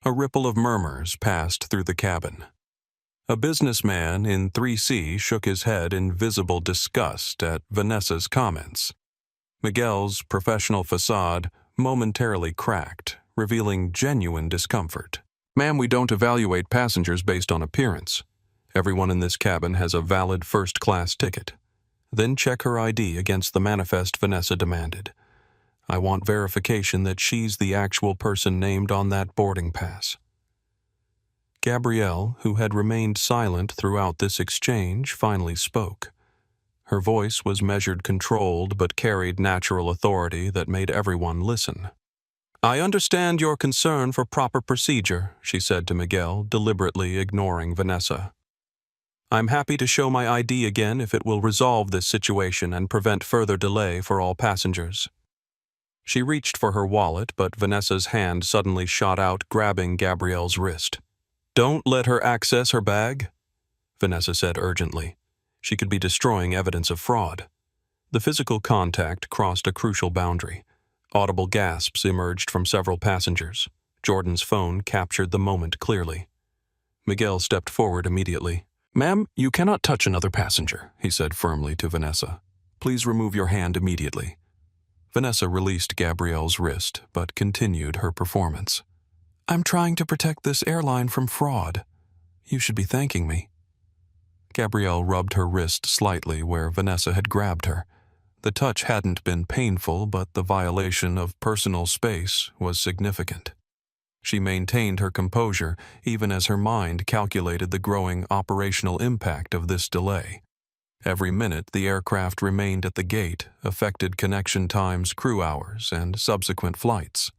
A ripple of murmurs passed through the cabin. A businessman in 3C shook his head in visible disgust at Vanessa's comments. Miguel's professional facade momentarily cracked, revealing genuine discomfort. "Ma'am, we don't evaluate passengers based on appearance. Everyone in this cabin has a valid first-class ticket. Then check her ID against the manifest," Vanessa demanded. "I want verification that she's the actual person named on that boarding pass." Gabrielle, who had remained silent throughout this exchange, finally spoke. Her voice was measured, controlled, but carried natural authority that made everyone listen. I understand your concern for proper procedure, she said to Miguel, deliberately ignoring Vanessa. I'm happy to show my ID again if it will resolve this situation and prevent further delay for all passengers. She reached for her wallet, but Vanessa's hand suddenly shot out, grabbing Gabrielle's wrist. Don't let her access her bag, Vanessa said urgently. She could be destroying evidence of fraud. The physical contact crossed a crucial boundary. Audible gasps emerged from several passengers. Jordan's phone captured the moment clearly. Miguel stepped forward immediately. Ma'am, you cannot touch another passenger, he said firmly to Vanessa. Please remove your hand immediately. Vanessa released Gabrielle's wrist, but continued her performance. I'm trying to protect this airline from fraud. You should be thanking me. Gabrielle rubbed her wrist slightly where Vanessa had grabbed her. The touch hadn't been painful, but the violation of personal space was significant. She maintained her composure, even as her mind calculated the growing operational impact of this delay. Every minute the aircraft remained at the gate affected connection times, crew hours, and subsequent flights.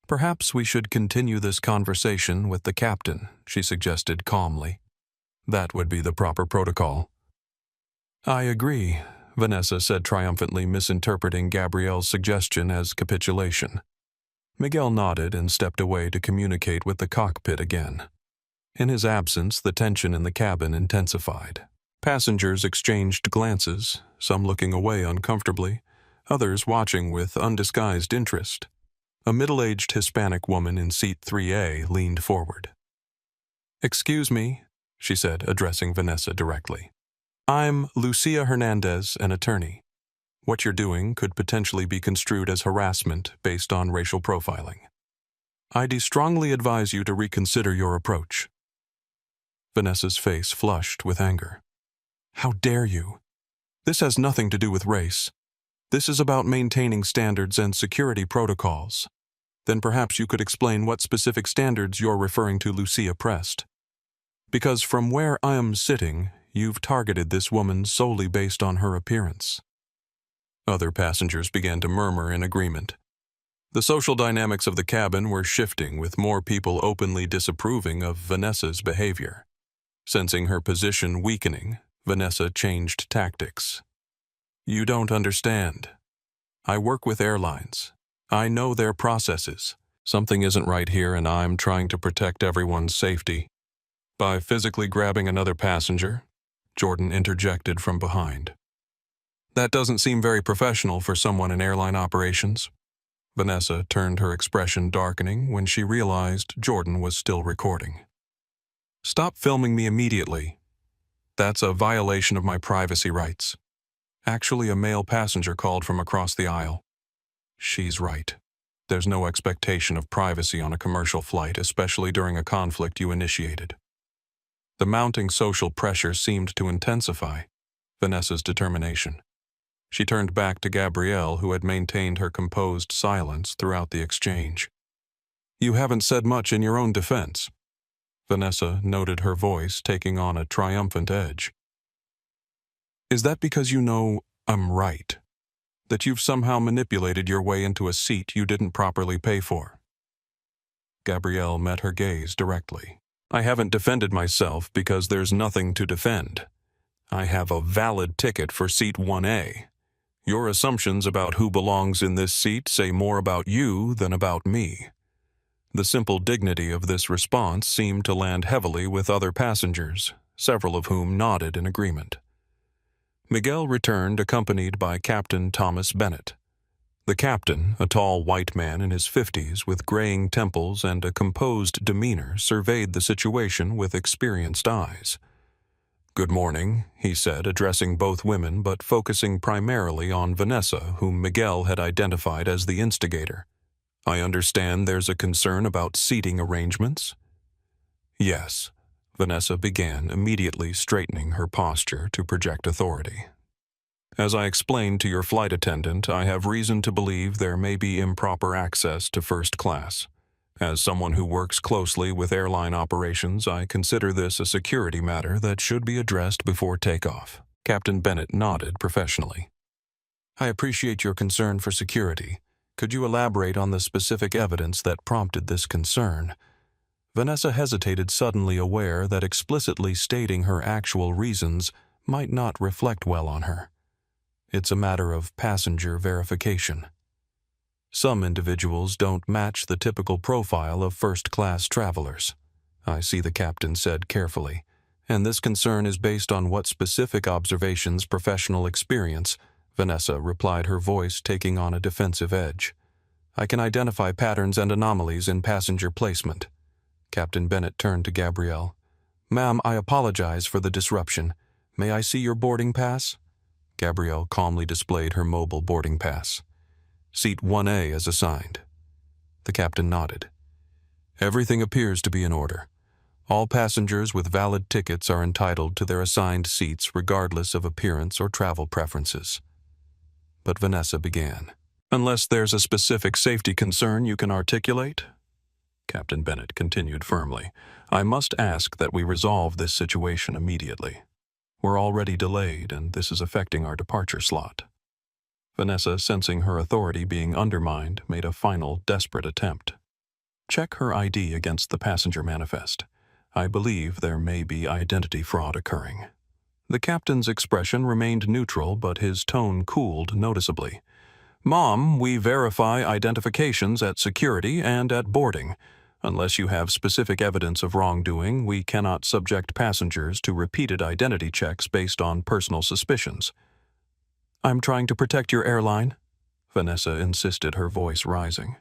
Perhaps we should continue this conversation with the captain, she suggested calmly. That would be the proper protocol. I agree, Vanessa said triumphantly, misinterpreting Gabrielle's suggestion as capitulation. Miguel nodded and stepped away to communicate with the cockpit again. In his absence, the tension in the cabin intensified. Passengers exchanged glances, some looking away uncomfortably, others watching with undisguised interest. A middle-aged Hispanic woman in seat 3A leaned forward. Excuse me, she said, addressing Vanessa directly. I'm Lucia Hernandez, an attorney. What you're doing could potentially be construed as harassment based on racial profiling. I'd strongly advise you to reconsider your approach. Vanessa's face flushed with anger. How dare you? This has nothing to do with race. This is about maintaining standards and security protocols. Then perhaps you could explain what specific standards you're referring to, Lucia pressed. Because from where I am sitting, you've targeted this woman solely based on her appearance. Other passengers began to murmur in agreement. The social dynamics of the cabin were shifting, with more people openly disapproving of Vanessa's behavior. Sensing her position weakening, Vanessa changed tactics. You don't understand. I work with airlines. I know their processes. Something isn't right here, and I'm trying to protect everyone's safety. By physically grabbing another passenger, Jordan interjected from behind. That doesn't seem very professional for someone in airline operations. Vanessa turned, her expression darkening when she realized Jordan was still recording. Stop filming me immediately. That's a violation of my privacy rights. Actually, a male passenger called from across the aisle. She's right. There's no expectation of privacy on a commercial flight, especially during a conflict you initiated. The mounting social pressure seemed to intensify Vanessa's determination. She turned back to Gabrielle, who had maintained her composed silence throughout the exchange. You haven't said much in your own defense. Vanessa noted her voice taking on a triumphant edge. Is that because you know I'm right? That you've somehow manipulated your way into a seat you didn't properly pay for? Gabrielle met her gaze directly. I haven't defended myself because there's nothing to defend. I have a valid ticket for seat 1A. Your assumptions about who belongs in this seat say more about you than about me. The simple dignity of this response seemed to land heavily with other passengers, several of whom nodded in agreement. Miguel returned accompanied by Captain Thomas Bennett. The captain, a tall white man in his 50s with graying temples and a composed demeanor, surveyed the situation with experienced eyes. Good morning, he said, addressing both women but focusing primarily on Vanessa, whom Miguel had identified as the instigator. I understand there's a concern about seating arrangements? Yes, Vanessa began, immediately straightening her posture to project authority. As I explained to your flight attendant, I have reason to believe there may be improper access to first class. As someone who works closely with airline operations, I consider this a security matter that should be addressed before takeoff. Captain Bennett nodded professionally. I appreciate your concern for security. Could you elaborate on the specific evidence that prompted this concern? Vanessa hesitated, suddenly aware that explicitly stating her actual reasons might not reflect well on her. It's a matter of passenger verification. Some individuals don't match the typical profile of first-class travelers, I see, the captain said carefully, and this concern is based on what specific observations, professional experience, Vanessa replied, her voice taking on a defensive edge. I can identify patterns and anomalies in passenger placement. Captain Bennett turned to Gabrielle. Ma'am, I apologize for the disruption. May I see your boarding pass? Gabrielle calmly displayed her mobile boarding pass. Seat 1A is assigned. The captain nodded. Everything appears to be in order. All passengers with valid tickets are entitled to their assigned seats regardless of appearance or travel preferences. But Vanessa began. Unless there's a specific safety concern you can articulate, Captain Bennett continued firmly, I must ask that we resolve this situation immediately. We're already delayed, and this is affecting our departure slot. Vanessa, sensing her authority being undermined, made a final, desperate attempt. Check her ID against the passenger manifest. I believe there may be identity fraud occurring. The captain's expression remained neutral, but his tone cooled noticeably. Mom, we verify identifications at security and at boarding. Unless you have specific evidence of wrongdoing, we cannot subject passengers to repeated identity checks based on personal suspicions. I'm trying to protect your airline, Vanessa insisted, her voice rising.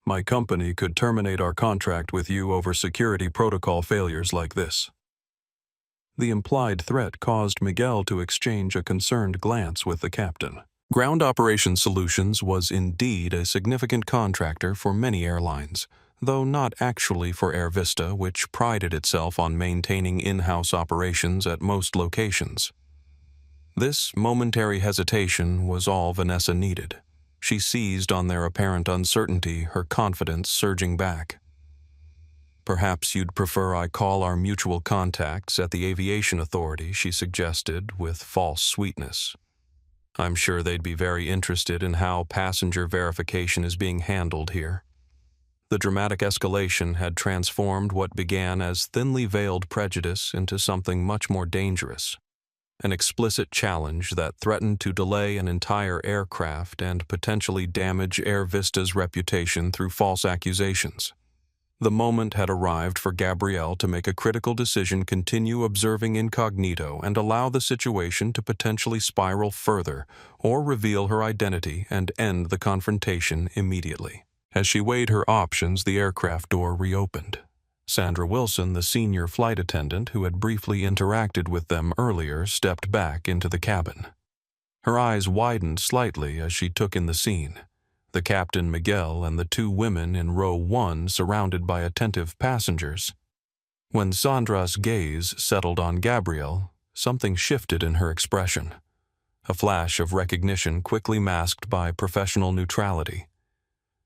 My company could terminate our contract with you over security protocol failures like this. The implied threat caused Miguel to exchange a concerned glance with the captain. Ground Operations Solutions was indeed a significant contractor for many airlines, though not actually for Air Vista, which prided itself on maintaining in-house operations at most locations. This momentary hesitation was all Vanessa needed. She seized on their apparent uncertainty, her confidence surging back. Perhaps you'd prefer I call our mutual contacts at the Aviation Authority, she suggested with false sweetness. I'm sure they'd be very interested in how passenger verification is being handled here. The dramatic escalation had transformed what began as thinly veiled prejudice into something much more dangerous. An explicit challenge that threatened to delay an entire aircraft and potentially damage Air Vista's reputation through false accusations. The moment had arrived for Gabrielle to make a critical decision: continue observing incognito and allow the situation to potentially spiral further, or reveal her identity and end the confrontation immediately. As she weighed her options, the aircraft door reopened. Sandra Wilson, the senior flight attendant who had briefly interacted with them earlier, stepped back into the cabin. Her eyes widened slightly as she took in the scene. The captain, Miguel, and the two women in row 1 surrounded by attentive passengers. When Sandra's gaze settled on Gabrielle, something shifted in her expression. A flash of recognition quickly masked by professional neutrality.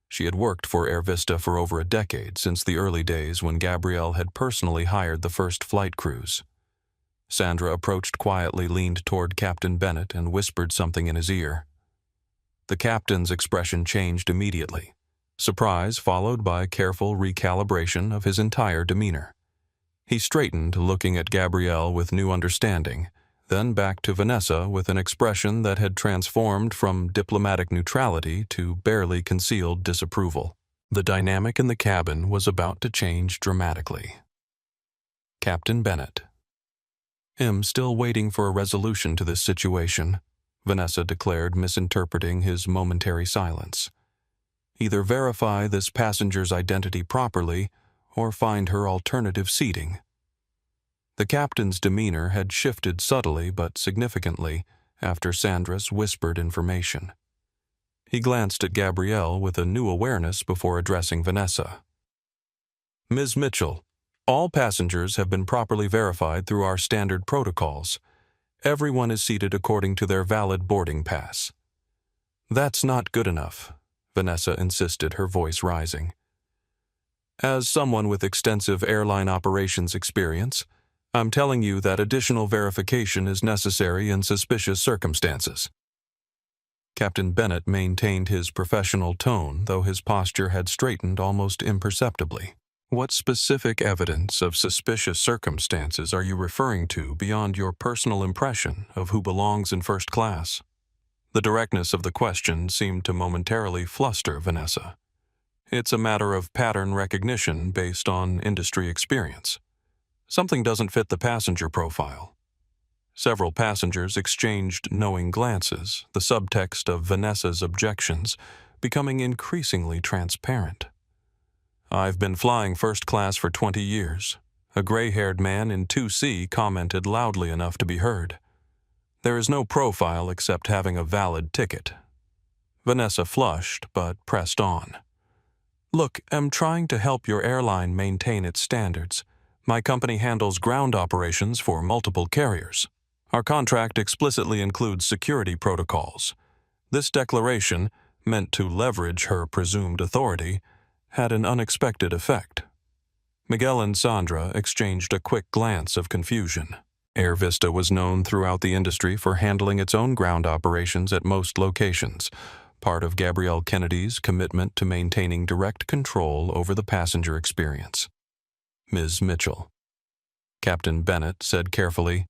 She had worked for Air Vista for over a decade, since the early days when Gabrielle had personally hired the first flight crews. Sandra approached quietly, leaned toward Captain Bennett, and whispered something in his ear. The captain's expression changed immediately, surprise followed by careful recalibration of his entire demeanor. He straightened, looking at Gabrielle with new understanding, then back to Vanessa with an expression that had transformed from diplomatic neutrality to barely concealed disapproval. The dynamic in the cabin was about to change dramatically. Captain Bennett. I'm still waiting for a resolution to this situation, Vanessa declared, misinterpreting his momentary silence. Either verify this passenger's identity properly, or find her alternative seating. The captain's demeanor had shifted subtly but significantly after Sandra's whispered information. He glanced at Gabrielle with a new awareness before addressing Vanessa. Ms. Mitchell, all passengers have been properly verified through our standard protocols. Everyone is seated according to their valid boarding pass. That's not good enough, Vanessa insisted, her voice rising. As someone with extensive airline operations experience, I'm telling you that additional verification is necessary in suspicious circumstances. Captain Bennett maintained his professional tone, though his posture had straightened almost imperceptibly. What specific evidence of suspicious circumstances are you referring to beyond your personal impression of who belongs in first class? The directness of the question seemed to momentarily fluster Vanessa. It's a matter of pattern recognition based on industry experience. Something doesn't fit the passenger profile. Several passengers exchanged knowing glances, the subtext of Vanessa's objections becoming increasingly transparent. "I've been flying first class for 20 years. A gray-haired man in 2C commented loudly enough to be heard. "There is no profile except having a valid ticket." Vanessa flushed, but pressed on. "Look, I'm trying to help your airline maintain its standards. My company handles ground operations for multiple carriers. Our contract explicitly includes security protocols. This declaration, meant to leverage her presumed authority, had an unexpected effect." Miguel and Sandra exchanged a quick glance of confusion. Air Vista was known throughout the industry for handling its own ground operations at most locations, part of Gabrielle Kennedy's commitment to maintaining direct control over the passenger experience. "Ms. Mitchell," Captain Bennett said carefully,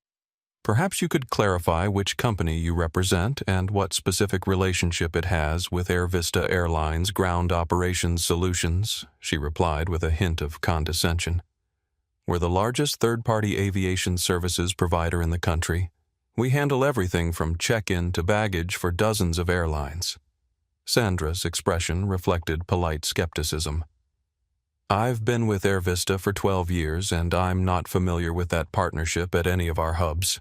"perhaps you could clarify which company you represent and what specific relationship it has with Air Vista Airlines Ground Operations Solutions," she replied with a hint of condescension. "We're the largest third-party aviation services provider in the country. We handle everything from check-in to baggage for dozens of airlines." Sandra's expression reflected polite skepticism. "I've been with Air Vista for 12 years, and I'm not familiar with that partnership at any of our hubs.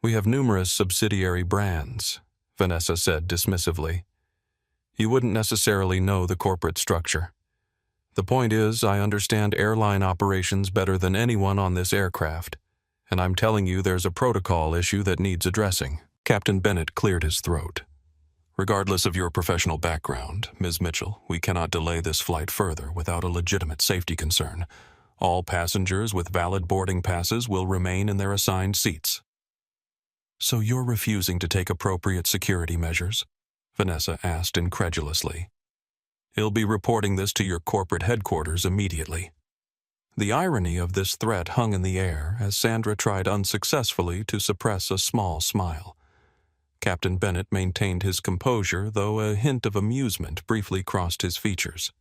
We have numerous subsidiary brands," Vanessa said dismissively. "You wouldn't necessarily know the corporate structure. The point is, I understand airline operations better than anyone on this aircraft, and I'm telling you there's a protocol issue that needs addressing." Captain Bennett cleared his throat. "Regardless of your professional background, Ms. Mitchell, we cannot delay this flight further without a legitimate safety concern. All passengers with valid boarding passes will remain in their assigned seats." "So you're refusing to take appropriate security measures?" Vanessa asked incredulously. "He'll be reporting this to your corporate headquarters immediately." The irony of this threat hung in the air as Sandra tried unsuccessfully to suppress a small smile. Captain Bennett maintained his composure, though a hint of amusement briefly crossed his features.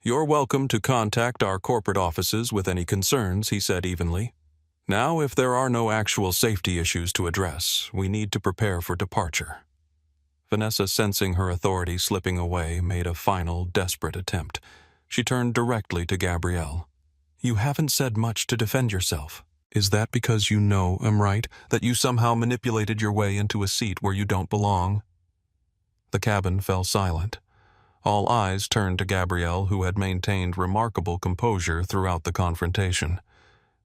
"You're welcome to contact our corporate offices with any concerns," he said evenly. "Now, if there are no actual safety issues to address, we need to prepare for departure." Vanessa, sensing her authority slipping away, made a final, desperate attempt. She turned directly to Gabrielle. "You haven't said much to defend yourself. Is that because you know I'm right, that you somehow manipulated your way into a seat where you don't belong?" The cabin fell silent. All eyes turned to Gabrielle, who had maintained remarkable composure throughout the confrontation.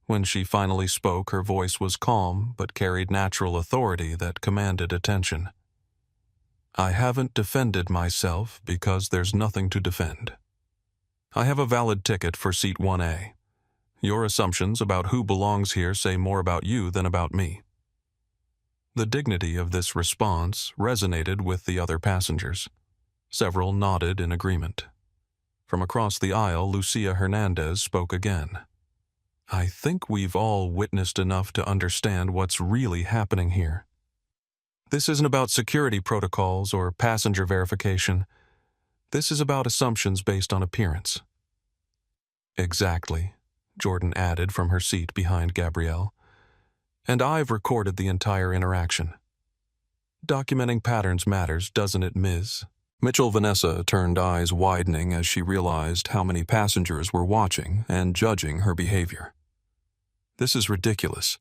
When she finally spoke, her voice was calm but carried natural authority that commanded attention. "I haven't defended myself because there's nothing to defend. I have a valid ticket for seat 1A. Your assumptions about who belongs here say more about you than about me." The dignity of this response resonated with the other passengers. Several nodded in agreement. From across the aisle, Lucia Hernandez spoke again. "I think we've all witnessed enough to understand what's really happening here. This isn't about security protocols or passenger verification. This is about assumptions based on appearance." "Exactly," Jordan added from her seat behind Gabrielle. "And I've recorded the entire interaction. Documenting patterns matters, doesn't it, Ms.?" Mitchell Vanessa turned eyes widening as she realized how many passengers were watching and judging her behavior. "This is ridiculous.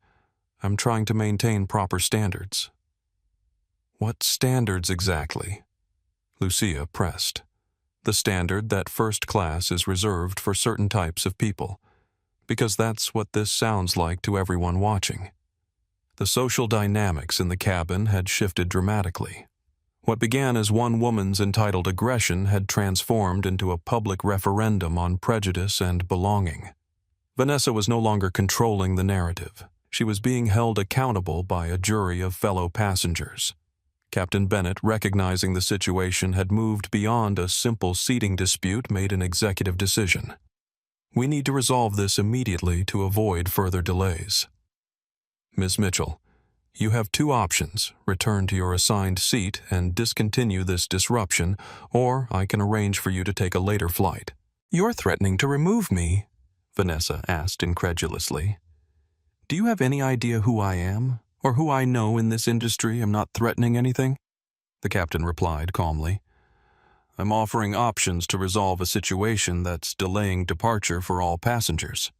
I'm trying to maintain proper standards." "What standards exactly?" Lucia pressed. "The standard that first class is reserved for certain types of people, because that's what this sounds like to everyone watching." The social dynamics in the cabin had shifted dramatically. What began as one woman's entitled aggression had transformed into a public referendum on prejudice and belonging. Vanessa was no longer controlling the narrative. She was being held accountable by a jury of fellow passengers. Captain Bennett, recognizing the situation had moved beyond a simple seating dispute, made an executive decision. We need to resolve this immediately to avoid further delays. Ms. Mitchell, you have two options: return to your assigned seat and discontinue this disruption, or I can arrange for you to take a later flight. You're threatening to remove me? Vanessa asked incredulously. Do you have any idea who I am, or who I know in this industry am not threatening anything? The captain replied calmly. I'm offering options to resolve a situation that's delaying departure for all passengers.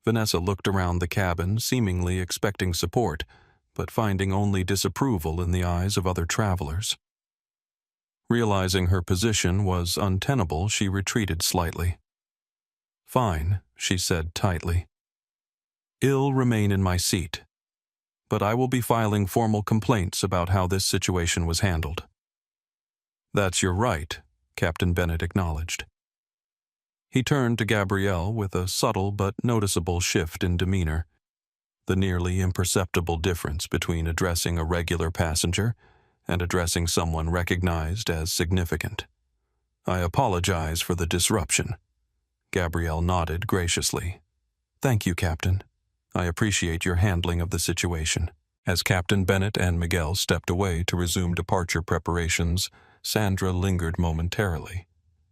Vanessa looked around the cabin, seemingly expecting support, but finding only disapproval in the eyes of other travelers. Realizing her position was untenable, she retreated slightly. Fine, she said tightly. I'll remain in my seat, but I will be filing formal complaints about how this situation was handled. That's your right, Captain Bennett acknowledged. He turned to Gabrielle with a subtle but noticeable shift in demeanor, the nearly imperceptible difference between addressing a regular passenger and addressing someone recognized as significant. I apologize for the disruption. Gabrielle nodded graciously. Thank you, Captain. I appreciate your handling of the situation. As Captain Bennett and Miguel stepped away to resume departure preparations, Sandra lingered momentarily.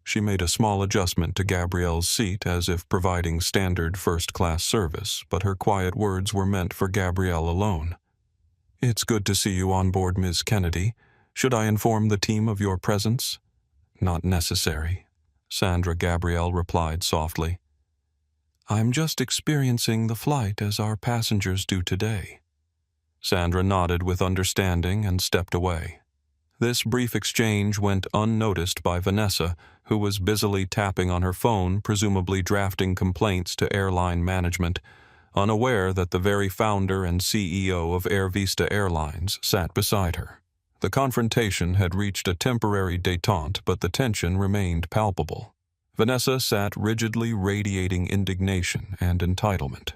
She made a small adjustment to Gabrielle's seat as if providing standard first-class service, but her quiet words were meant for Gabrielle alone. It's good to see you on board, Ms. Kennedy. Should I inform the team of your presence? Not necessary, Sandra Gabrielle replied softly. I'm just experiencing the flight as our passengers do today. Sandra nodded with understanding and stepped away. This brief exchange went unnoticed by Vanessa, who was busily tapping on her phone, presumably drafting complaints to airline management, unaware that the very founder and CEO of Air Vista Airlines sat beside her. The confrontation had reached a temporary détente, but the tension remained palpable. Vanessa sat rigidly radiating indignation and entitlement.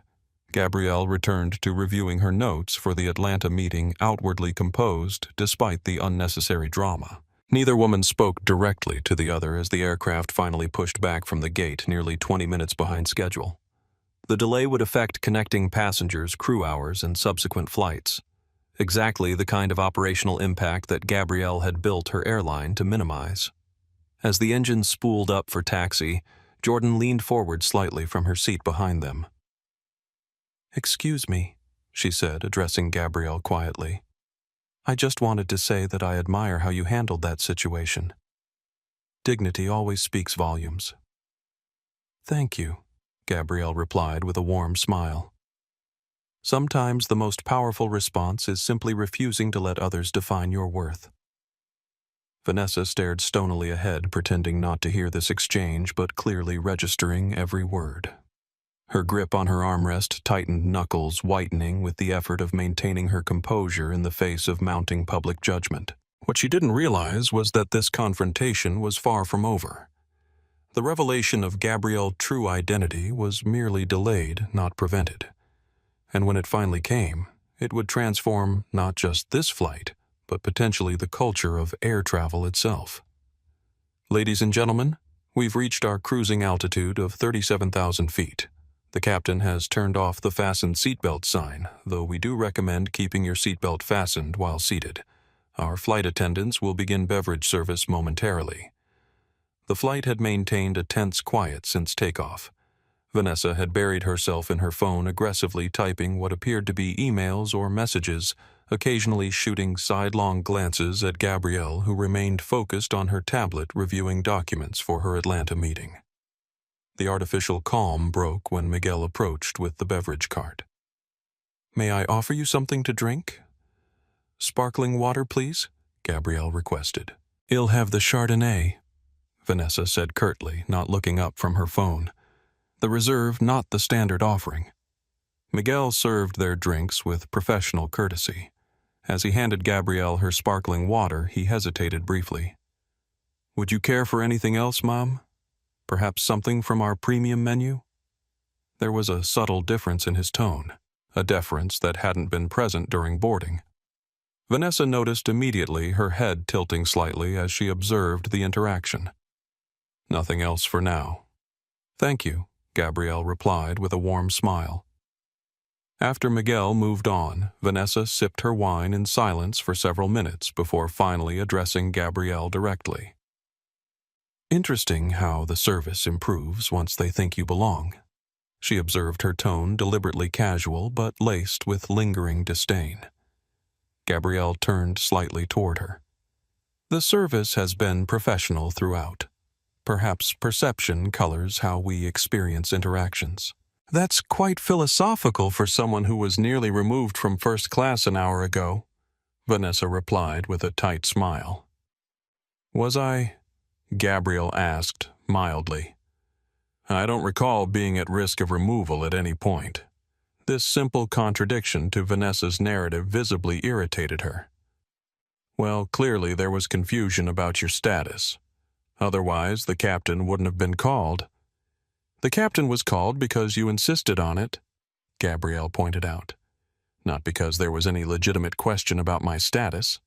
Gabrielle returned to reviewing her notes for the Atlanta meeting, outwardly composed despite the unnecessary drama. Neither woman spoke directly to the other as the aircraft finally pushed back from the gate nearly 20 minutes behind schedule. The delay would affect connecting passengers, crew hours, and subsequent flights. Exactly the kind of operational impact that Gabrielle had built her airline to minimize. As the engine spooled up for taxi, Jordan leaned forward slightly from her seat behind them. Excuse me, she said, addressing Gabrielle quietly. I just wanted to say that I admire how you handled that situation. Dignity always speaks volumes. Thank you, Gabrielle replied with a warm smile. Sometimes the most powerful response is simply refusing to let others define your worth. Vanessa stared stonily ahead, pretending not to hear this exchange, but clearly registering every word. Her grip on her armrest tightened, knuckles whitening with the effort of maintaining her composure in the face of mounting public judgment. What she didn't realize was that this confrontation was far from over. The revelation of Gabrielle's true identity was merely delayed, not prevented. And when it finally came, it would transform not just this flight, but potentially the culture of air travel itself. Ladies and gentlemen, we've reached our cruising altitude of 37,000 feet. The captain has turned off the fastened seatbelt sign, though we do recommend keeping your seatbelt fastened while seated. Our flight attendants will begin beverage service momentarily. The flight had maintained a tense quiet since takeoff. Vanessa had buried herself in her phone, aggressively typing what appeared to be emails or messages, occasionally shooting sidelong glances at Gabrielle, who remained focused on her tablet reviewing documents for her Atlanta meeting. The artificial calm broke when Miguel approached with the beverage cart. May I offer you something to drink? Sparkling water, please, Gabrielle requested. I'll have the Chardonnay, Vanessa said curtly, not looking up from her phone. The reserve, not the standard offering. Miguel served their drinks with professional courtesy. As he handed Gabrielle her sparkling water, he hesitated briefly. Would you care for anything else, Mom? Perhaps something from our premium menu? There was a subtle difference in his tone, a deference that hadn't been present during boarding. Vanessa noticed immediately, her head tilting slightly as she observed the interaction. "Nothing else for now." "Thank you," Gabrielle replied with a warm smile. After Miguel moved on, Vanessa sipped her wine in silence for several minutes before finally addressing Gabrielle directly. "Interesting how the service improves once they think you belong." She observed, her tone deliberately casual but laced with lingering disdain. Gabrielle turned slightly toward her. "The service has been professional throughout. Perhaps perception colors how we experience interactions." "That's quite philosophical for someone who was nearly removed from first class an hour ago," Vanessa replied with a tight smile. "Was I?" Gabrielle asked, mildly. "I don't recall being at risk of removal at any point." This simple contradiction to Vanessa's narrative visibly irritated her. "Well, clearly there was confusion about your status. Otherwise, the captain wouldn't have been called." "The captain was called because you insisted on it," Gabrielle pointed out. "Not because there was any legitimate question about my status."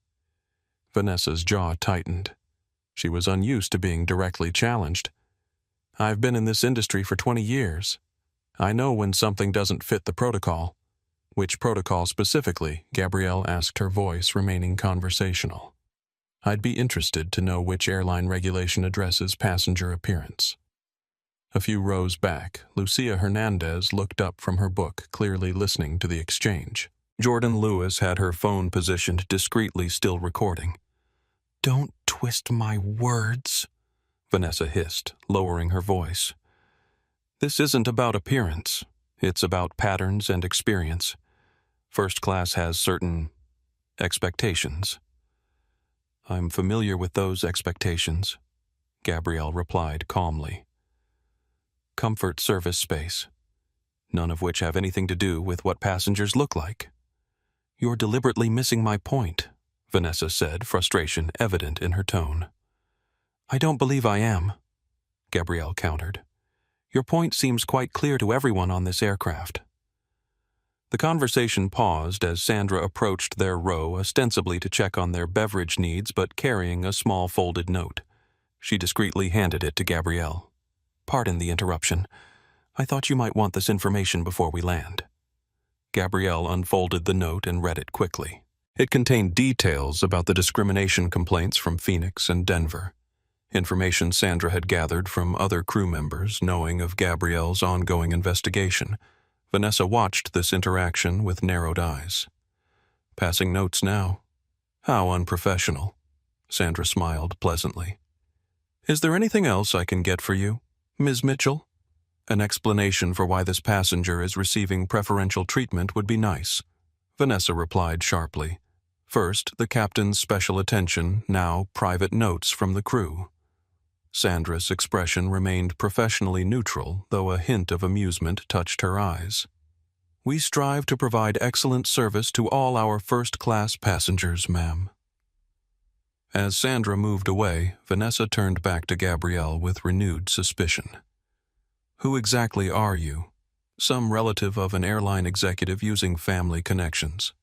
Vanessa's jaw tightened. She was unused to being directly challenged. "I've been in this industry for 20 years. I know when something doesn't fit the protocol." "Which protocol specifically?" Gabrielle asked, her voice remaining conversational. "I'd be interested to know which airline regulation addresses passenger appearance." A few rows back, Lucia Hernandez looked up from her book, clearly listening to the exchange. Jordan Lewis had her phone positioned discreetly, still recording. "Don't twist my words," Vanessa hissed, lowering her voice. "This isn't about appearance. It's about patterns and experience. First class has certain expectations." "I'm familiar with those expectations," Gabrielle replied calmly. "Comfort, service, space, none of which have anything to do with what passengers look like." "You're deliberately missing my point," Vanessa said, frustration evident in her tone. "I don't believe I am," Gabrielle countered. "Your point seems quite clear to everyone on this aircraft." The conversation paused as Sandra approached their row, ostensibly to check on their beverage needs but carrying a small folded note. She discreetly handed it to Gabrielle. "Pardon the interruption. I thought you might want this information before we land." Gabrielle unfolded the note and read it quickly. It contained details about the discrimination complaints from Phoenix and Denver. Information Sandra had gathered from other crew members knowing of Gabrielle's ongoing investigation. Vanessa watched this interaction with narrowed eyes. "Passing notes now. How unprofessional." Sandra smiled pleasantly. "Is there anything else I can get for you, Ms. Mitchell? An explanation for why this passenger is receiving preferential treatment would be nice," Vanessa replied sharply. First, the captain's special attention, now private notes from the crew. Sandra's expression remained professionally neutral, though a hint of amusement touched her eyes. "We strive to provide excellent service to all our first-class passengers, ma'am." As Sandra moved away, Vanessa turned back to Gabrielle with renewed suspicion. "Who exactly are you?" "Some relative of an airline executive using family connections."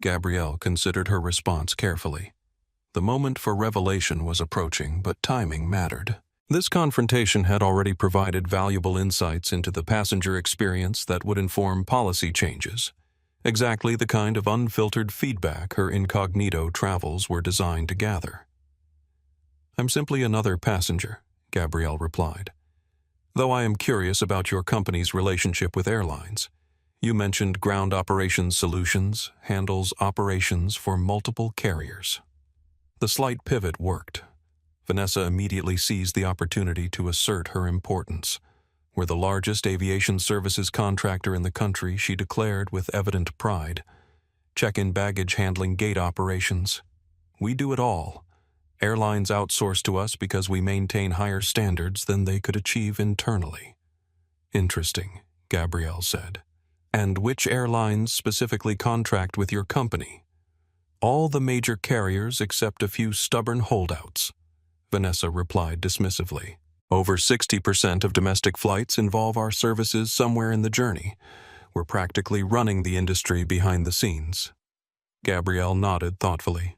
Gabrielle considered her response carefully. The moment for revelation was approaching, but timing mattered. This confrontation had already provided valuable insights into the passenger experience that would inform policy changes. Exactly the kind of unfiltered feedback her incognito travels were designed to gather. "I'm simply another passenger," Gabrielle replied. "Though I am curious about your company's relationship with airlines. You mentioned Ground Operations Solutions handles operations for multiple carriers." The slight pivot worked. Vanessa immediately seized the opportunity to assert her importance. "We're the largest aviation services contractor in the country," she declared with evident pride. "Check-in baggage handling, gate operations. We do it all. Airlines outsource to us because we maintain higher standards than they could achieve internally." "Interesting," Gabrielle said. "And which airlines specifically contract with your company?" "All the major carriers except a few stubborn holdouts," Vanessa replied dismissively. "Over 60% of domestic flights involve our services somewhere in the journey. We're practically running the industry behind the scenes." Gabrielle nodded thoughtfully.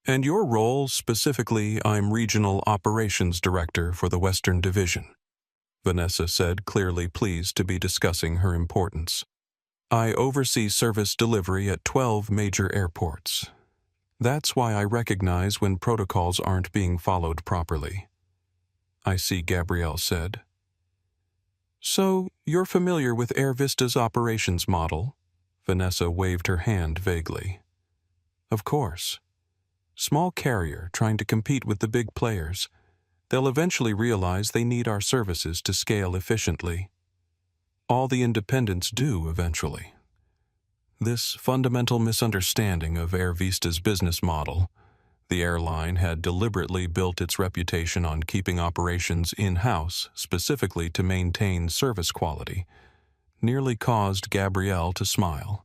And your role specifically, I'm Regional Operations Director for the Western Division, Vanessa said, clearly pleased to be discussing her importance. I oversee service delivery at 12 major airports. That's why I recognize when protocols aren't being followed properly. I see, Gabrielle said. So, you're familiar with Air Vista's operations model? Vanessa waved her hand vaguely. Of course. Small carrier trying to compete with the big players. They'll eventually realize they need our services to scale efficiently. All the independents do eventually. This fundamental misunderstanding of Air Vista's business model, the airline had deliberately built its reputation on keeping operations in-house specifically to maintain service quality, nearly caused Gabrielle to smile.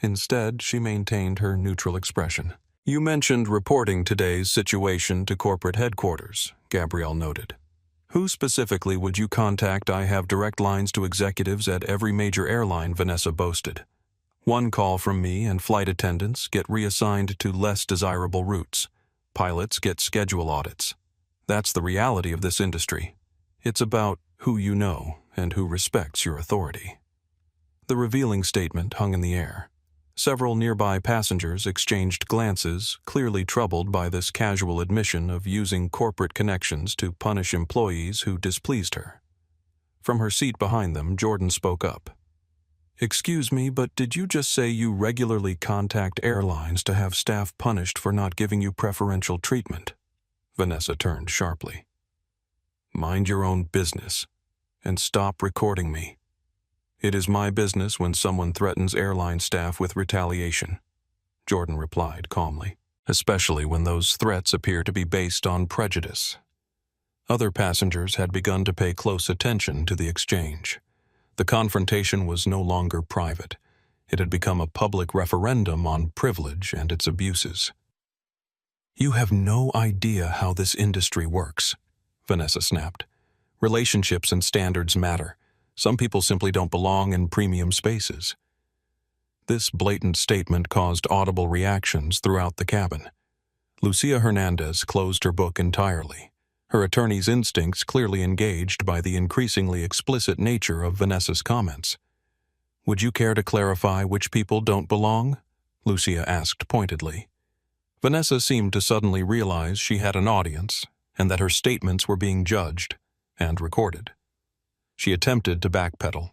Instead, she maintained her neutral expression. You mentioned reporting today's situation to corporate headquarters, Gabrielle noted. Who specifically would you contact? I have direct lines to executives at every major airline, Vanessa boasted. One call from me and flight attendants get reassigned to less desirable routes. Pilots get schedule audits. That's the reality of this industry. It's about who you know and who respects your authority. The revealing statement hung in the air. Several nearby passengers exchanged glances, clearly troubled by this casual admission of using corporate connections to punish employees who displeased her. From her seat behind them, Jordan spoke up. Excuse me, but did you just say you regularly contact airlines to have staff punished for not giving you preferential treatment? Vanessa turned sharply. Mind your own business, and stop recording me. It is my business when someone threatens airline staff with retaliation, Jordan replied calmly, especially when those threats appear to be based on prejudice. Other passengers had begun to pay close attention to the exchange. The confrontation was no longer private. It had become a public referendum on privilege and its abuses. You have no idea how this industry works, Vanessa snapped. Relationships and standards matter. Some people simply don't belong in premium spaces. This blatant statement caused audible reactions throughout the cabin. Lucia Hernandez closed her book entirely, her attorney's instincts clearly engaged by the increasingly explicit nature of Vanessa's comments. Would you care to clarify which people don't belong? Lucia asked pointedly. Vanessa seemed to suddenly realize she had an audience and that her statements were being judged and recorded. She attempted to backpedal.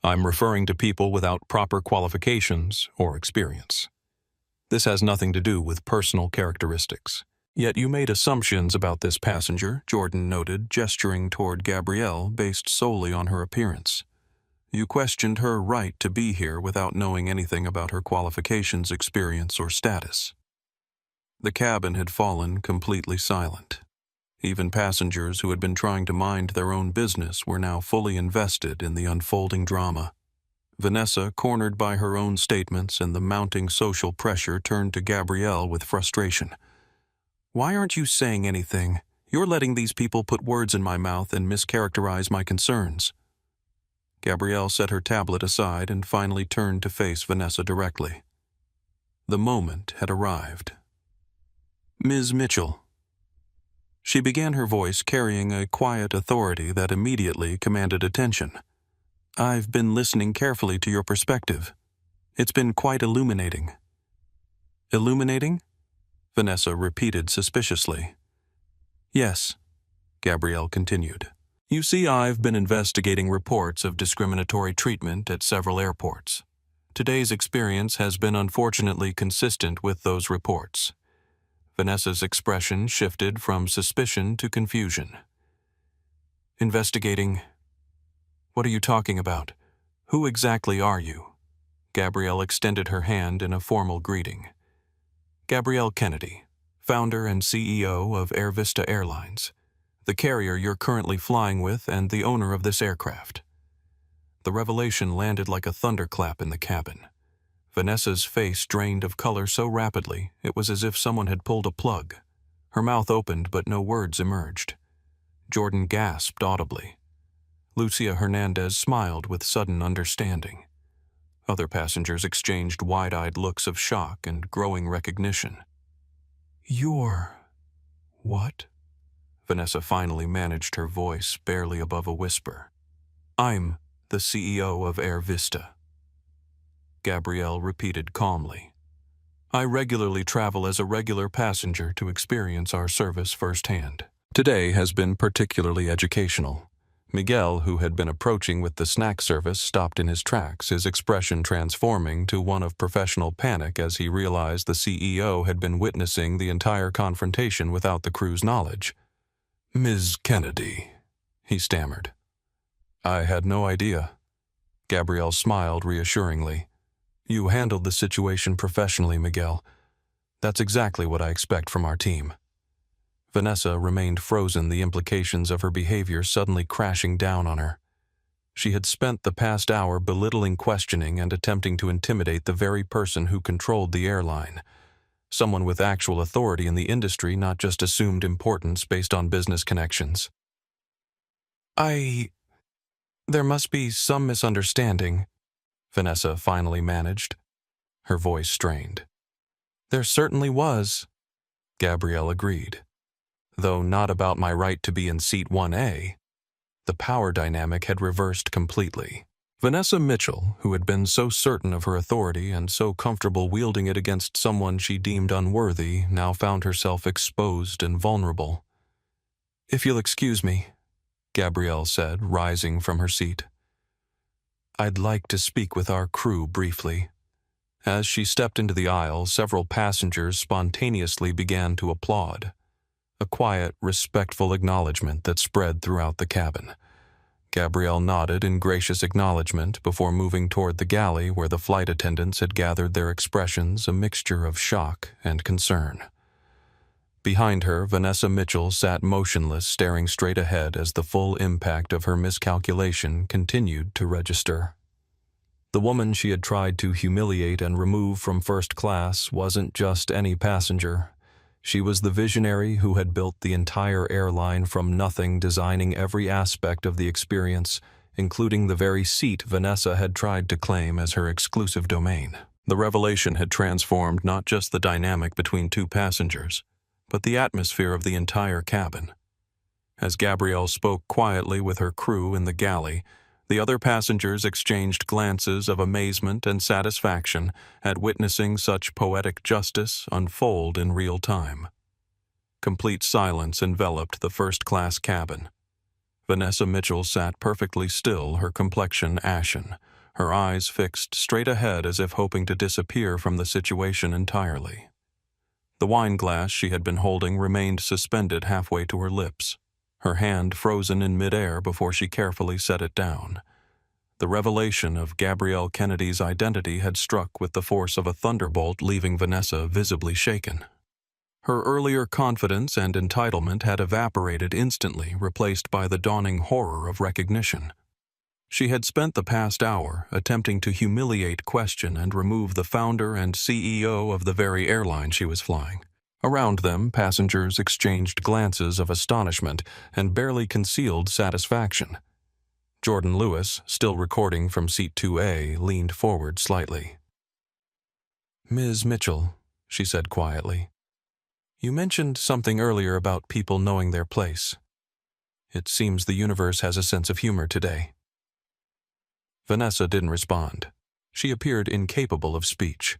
I'm referring to people without proper qualifications or experience. This has nothing to do with personal characteristics. Yet you made assumptions about this passenger, Jordan noted, gesturing toward Gabrielle based solely on her appearance. You questioned her right to be here without knowing anything about her qualifications, experience, or status. The cabin had fallen completely silent. Even passengers who had been trying to mind their own business were now fully invested in the unfolding drama. Vanessa, cornered by her own statements and the mounting social pressure, turned to Gabrielle with frustration. Why aren't you saying anything? You're letting these people put words in my mouth and mischaracterize my concerns. Gabrielle set her tablet aside and finally turned to face Vanessa directly. The moment had arrived. Ms. Mitchell. She began, her voice carrying a quiet authority that immediately commanded attention. I've been listening carefully to your perspective. It's been quite illuminating. Illuminating? Vanessa repeated suspiciously. Yes, Gabrielle continued. You see, I've been investigating reports of discriminatory treatment at several airports. Today's experience has been unfortunately consistent with those reports. Vanessa's expression shifted from suspicion to confusion. Investigating? What are you talking about? Who exactly are you? Gabrielle extended her hand in a formal greeting. Gabrielle Kennedy, founder and CEO of Air Vista Airlines, the carrier you're currently flying with and the owner of this aircraft. The revelation landed like a thunderclap in the cabin. Vanessa's face drained of color so rapidly it was as if someone had pulled a plug. Her mouth opened but no words emerged. Jordan gasped audibly. Lucia Hernandez smiled with sudden understanding. Other passengers exchanged wide-eyed looks of shock and growing recognition. "You're... what?" Vanessa finally managed her voice barely above a whisper. "I'm the CEO of Air Vista," Gabrielle repeated calmly. "I regularly travel as a regular passenger to experience our service firsthand. Today has been particularly educational." Miguel, who had been approaching with the snack service, stopped in his tracks, his expression transforming to one of professional panic as he realized the CEO had been witnessing the entire confrontation without the crew's knowledge. "Ms. Kennedy," he stammered. "I had no idea." Gabrielle smiled reassuringly. "You handled the situation professionally, Miguel. That's exactly what I expect from our team." Vanessa remained frozen, the implications of her behavior suddenly crashing down on her. She had spent the past hour belittling, questioning, and attempting to intimidate the very person who controlled the airline. Someone with actual authority in the industry, not just assumed importance based on business connections. There must be some misunderstanding," Vanessa finally managed. Her voice strained. "There certainly was," Gabrielle agreed. "Though not about my right to be in seat 1A. The power dynamic had reversed completely. Vanessa Mitchell, who had been so certain of her authority and so comfortable wielding it against someone she deemed unworthy, now found herself exposed and vulnerable. "If you'll excuse me," Gabrielle said, rising from her seat. "I'd like to speak with our crew briefly." As she stepped into the aisle, several passengers spontaneously began to applaud. A quiet, respectful acknowledgement that spread throughout the cabin. Gabrielle nodded in gracious acknowledgement before moving toward the galley where the flight attendants had gathered, their expressions a mixture of shock and concern. Behind her, Vanessa Mitchell sat motionless, staring straight ahead as the full impact of her miscalculation continued to register. The woman she had tried to humiliate and remove from first class wasn't just any passenger. She was the visionary who had built the entire airline from nothing, designing every aspect of the experience, including the very seat Vanessa had tried to claim as her exclusive domain. The revelation had transformed not just the dynamic between two passengers, but the atmosphere of the entire cabin. As Gabrielle spoke quietly with her crew in the galley, the other passengers exchanged glances of amazement and satisfaction at witnessing such poetic justice unfold in real time. Complete silence enveloped the first-class cabin. Vanessa Mitchell sat perfectly still, her complexion ashen, her eyes fixed straight ahead as if hoping to disappear from the situation entirely. The wine glass she had been holding remained suspended halfway to her lips, her hand frozen in midair before she carefully set it down. The revelation of Gabrielle Kennedy's identity had struck with the force of a thunderbolt, leaving Vanessa visibly shaken. Her earlier confidence and entitlement had evaporated instantly, replaced by the dawning horror of recognition. She had spent the past hour attempting to humiliate, question, and remove the founder and CEO of the very airline she was flying. Around them, passengers exchanged glances of astonishment and barely concealed satisfaction. Jordan Lewis, still recording from seat 2A, leaned forward slightly. "Ms. Mitchell," she said quietly, "you mentioned something earlier about people knowing their place. It seems the universe has a sense of humor today." Vanessa didn't respond. She appeared incapable of speech,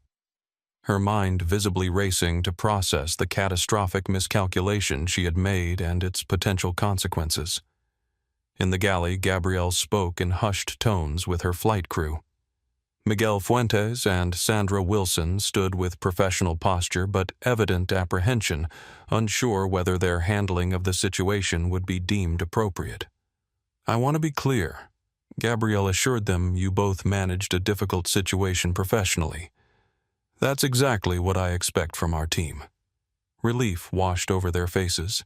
her mind visibly racing to process the catastrophic miscalculation she had made and its potential consequences. In the galley, Gabrielle spoke in hushed tones with her flight crew. Miguel Fuentes and Sandra Wilson stood with professional posture but evident apprehension, unsure whether their handling of the situation would be deemed appropriate. "I want to be clear," Gabrielle assured them. "You both managed a difficult situation professionally. That's exactly what I expect from our team." Relief washed over their faces.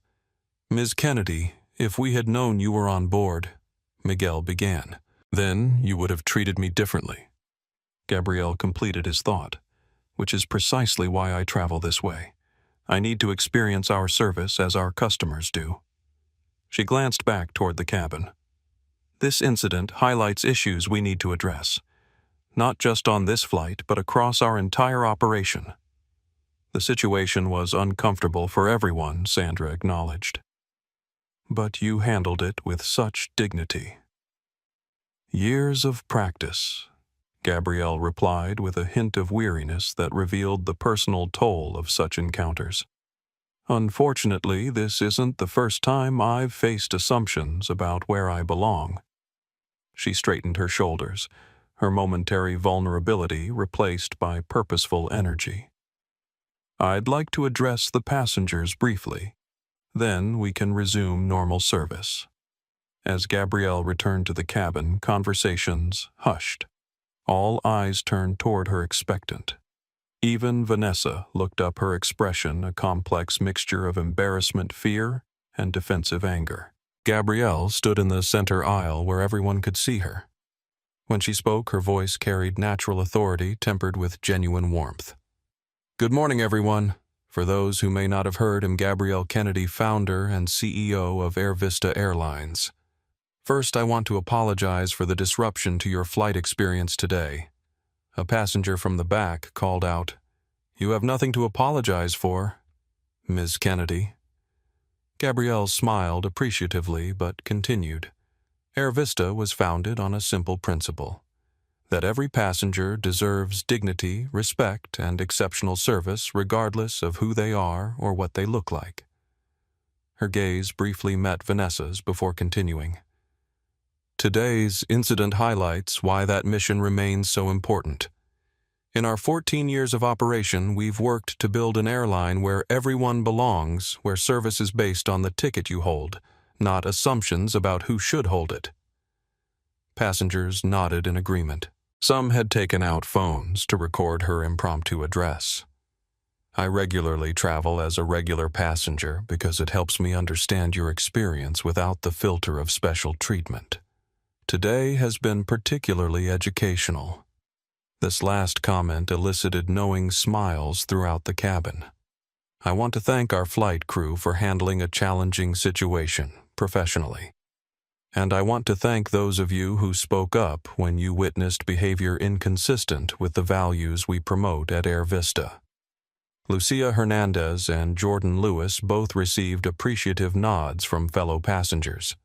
"Ms. Kennedy, if we had known you were on board," Miguel began, "then you would have treated me differently." Gabrielle completed his thought, "Which is precisely why I travel this way. I need to experience our service as our customers do." She glanced back toward the cabin. "This incident highlights issues we need to address. not just on this flight, but across our entire operation. The situation was uncomfortable for everyone, Sandra acknowledged. But you handled it with such dignity. Years of practice, Gabrielle replied with a hint of weariness that revealed the personal toll of such encounters. Unfortunately, this isn't the first time I've faced assumptions about where I belong. She straightened her shoulders, her momentary vulnerability replaced by purposeful energy. I'd like to address the passengers briefly. Then we can resume normal service. As Gabrielle returned to the cabin, conversations hushed. All eyes turned toward her expectant. Even Vanessa looked up, her expression a complex mixture of embarrassment, fear, and defensive anger. Gabrielle stood in the center aisle where everyone could see her. When she spoke, her voice carried natural authority tempered with genuine warmth. Good morning, everyone. For those who may not have heard, I'm Gabrielle Kennedy, founder and CEO of Air Vista Airlines. First, I want to apologize for the disruption to your flight experience today. A passenger from the back called out, "You have nothing to apologize for, Ms. Kennedy." Gabrielle smiled appreciatively but continued. Air Vista was founded on a simple principle, that every passenger deserves dignity, respect, and exceptional service regardless of who they are or what they look like. Her gaze briefly met Vanessa's before continuing. Today's incident highlights why that mission remains so important. In our 14 years of operation, we've worked to build an airline where everyone belongs, where service is based on the ticket you hold, not assumptions about who should hold it. Passengers nodded in agreement. Some had taken out phones to record her impromptu address. I regularly travel as a regular passenger because it helps me understand your experience without the filter of special treatment. Today has been particularly educational. This last comment elicited knowing smiles throughout the cabin. I want to thank our flight crew for handling a challenging situation professionally. And I want to thank those of you who spoke up when you witnessed behavior inconsistent with the values we promote at Air Vista. Lucia Hernandez and Jordan Lewis both received appreciative nods from fellow passengers.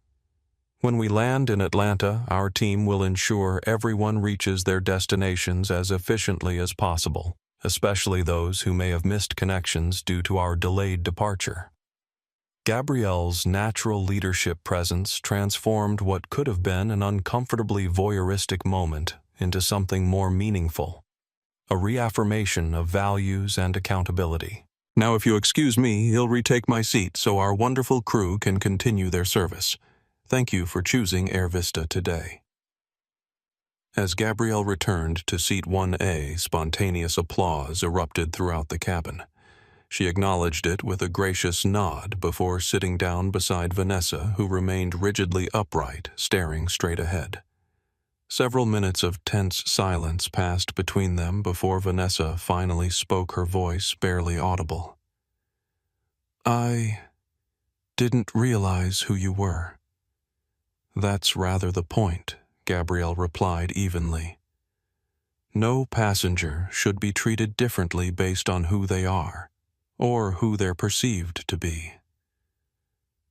When we land in Atlanta, our team will ensure everyone reaches their destinations as efficiently as possible, especially those who may have missed connections due to our delayed departure. Gabrielle's natural leadership presence transformed what could have been an uncomfortably voyeuristic moment into something more meaningful, a reaffirmation of values and accountability. Now, if you excuse me, I'll retake my seat so our wonderful crew can continue their service. Thank you for choosing Air Vista today. As Gabrielle returned to seat 1A, spontaneous applause erupted throughout the cabin. She acknowledged it with a gracious nod before sitting down beside Vanessa, who remained rigidly upright, staring straight ahead. Several minutes of tense silence passed between them before Vanessa finally spoke, her voice barely audible. "I didn't realize who you were." "That's rather the point," Gabrielle replied evenly. "No passenger should be treated differently based on who they are, or who they're perceived to be."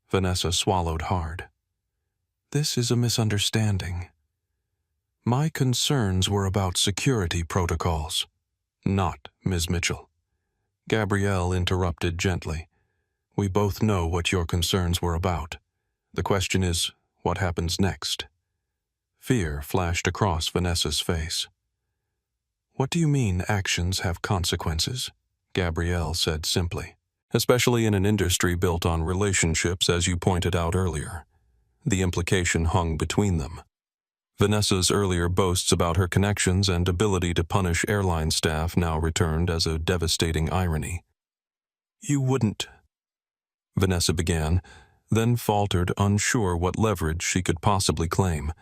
Vanessa swallowed hard. "This is a misunderstanding. My concerns were about security protocols." "Not, Ms. Mitchell." Gabrielle interrupted gently. "We both know what your concerns were about. The question is, what happens next?" Fear flashed across Vanessa's face. "What do you mean actions have consequences?" Gabrielle said simply. "Especially in an industry built on relationships, as you pointed out earlier." The implication hung between them. Vanessa's earlier boasts about her connections and ability to punish airline staff now returned as a devastating irony. "You wouldn't," Vanessa began, then faltered, unsure what leverage she could possibly claim.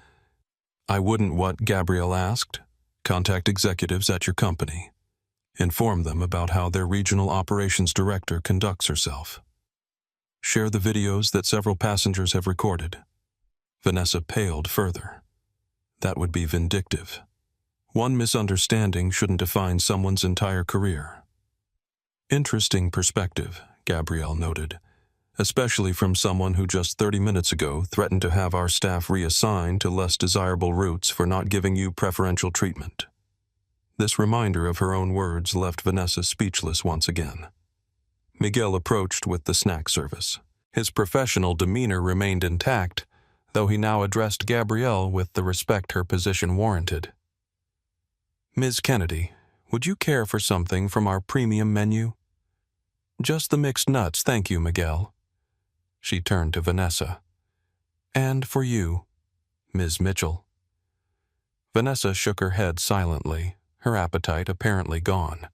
"I wouldn't what?" Gabrielle asked. "Contact executives at your company. Inform them about how their regional operations director conducts herself. Share the videos that several passengers have recorded." Vanessa paled further. "That would be vindictive. One misunderstanding shouldn't define someone's entire career. Interesting perspective, Gabrielle noted, especially from someone who just 30 minutes ago threatened to have our staff reassigned to less desirable routes for not giving you preferential treatment. This reminder of her own words left Vanessa speechless once again. Miguel approached with the snack service. His professional demeanor remained intact, though he now addressed Gabrielle with the respect her position warranted. "Ms. Kennedy, would you care for something from our premium menu?" "Just the mixed nuts, thank you, Miguel." She turned to Vanessa. "And for you, Ms. Mitchell." Vanessa shook her head silently, her appetite apparently gone.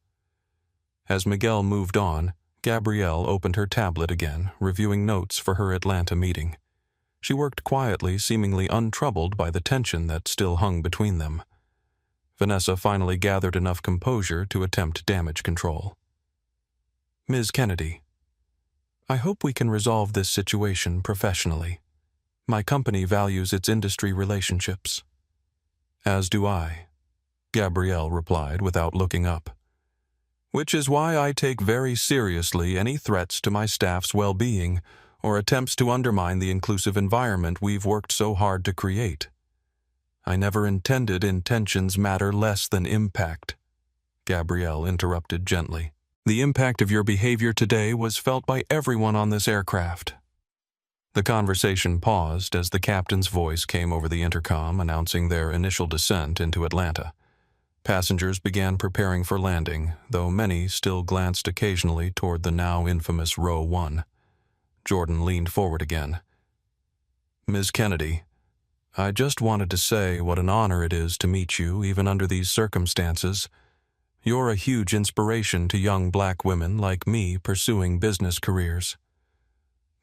As Miguel moved on, Gabrielle opened her tablet again, reviewing notes for her Atlanta meeting. She worked quietly, seemingly untroubled by the tension that still hung between them. Vanessa finally gathered enough composure to attempt damage control. "Ms. Kennedy, I hope we can resolve this situation professionally. My company values its industry relationships." "As do I," Gabrielle replied without looking up. "Which is why I take very seriously any threats to my staff's well-being or attempts to undermine the inclusive environment we've worked so hard to create. I never intended intentions matter less than impact," Gabrielle interrupted gently. "The impact of your behavior today was felt by everyone on this aircraft." The conversation paused as the captain's voice came over the intercom announcing their initial descent into Atlanta. Passengers began preparing for landing, though many still glanced occasionally toward the now infamous Row 1. Jordan leaned forward again. "Ms. Kennedy, I just wanted to say what an honor it is to meet you even under these circumstances. You're a huge inspiration to young black women like me pursuing business careers."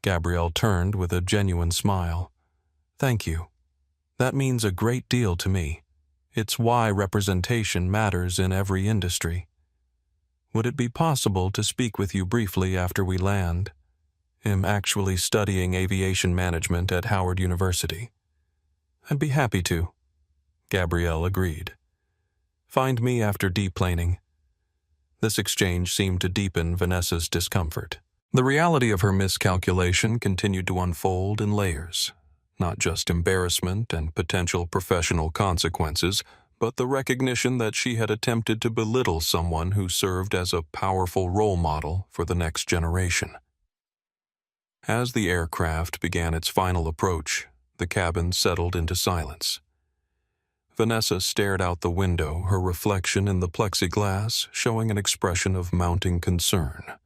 Gabrielle turned with a genuine smile. "Thank you. That means a great deal to me. It's why representation matters in every industry. Would it be possible to speak with you briefly after we land? I'm actually studying aviation management at Howard University." "I'd be happy to," Gabrielle agreed. "Find me after deplaning." This exchange seemed to deepen Vanessa's discomfort. The reality of her miscalculation continued to unfold in layers. Not just embarrassment and potential professional consequences, but the recognition that she had attempted to belittle someone who served as a powerful role model for the next generation. As the aircraft began its final approach, the cabin settled into silence. Vanessa stared out the window, her reflection in the plexiglass showing an expression of mounting concern.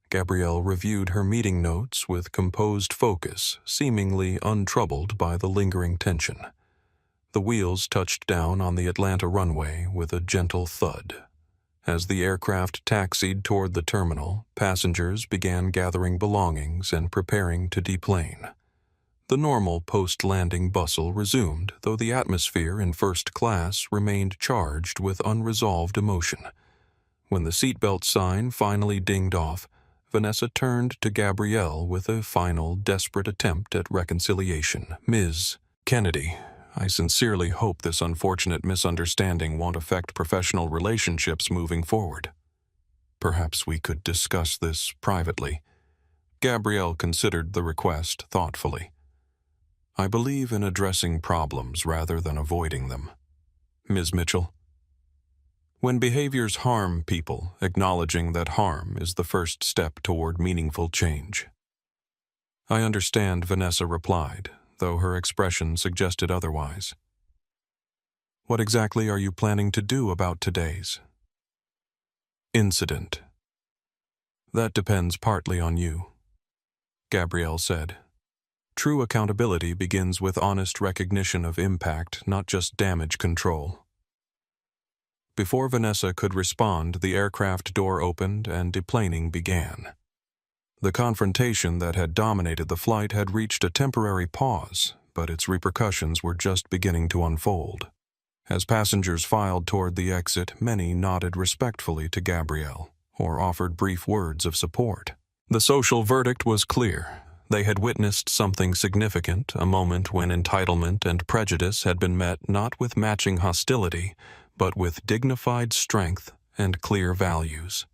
Gabrielle reviewed her meeting notes with composed focus, seemingly untroubled by the lingering tension. The wheels touched down on the Atlanta runway with a gentle thud. As the aircraft taxied toward the terminal, passengers began gathering belongings and preparing to deplane. The normal post-landing bustle resumed, though the atmosphere in first class remained charged with unresolved emotion. When the seatbelt sign finally dinged off, Vanessa turned to Gabrielle with a final, desperate attempt at reconciliation. "Ms. Kennedy, I sincerely hope this unfortunate misunderstanding won't affect professional relationships moving forward. Perhaps we could discuss this privately." Gabrielle considered the request thoughtfully. "I believe in addressing problems rather than avoiding them. Ms. Mitchell, when behaviors harm people, acknowledging that harm is the first step toward meaningful change." "I understand," Vanessa replied, though her expression suggested otherwise. "What exactly are you planning to do about today's incident?" "That depends partly on you," Gabrielle said. "True accountability begins with honest recognition of impact, not just damage control." Before Vanessa could respond, the aircraft door opened and deplaning began. The confrontation that had dominated the flight had reached a temporary pause, but its repercussions were just beginning to unfold. As passengers filed toward the exit, many nodded respectfully to Gabrielle or offered brief words of support. The social verdict was clear. They had witnessed something significant, a moment when entitlement and prejudice had been met not with matching hostility, but with dignified strength and clear values.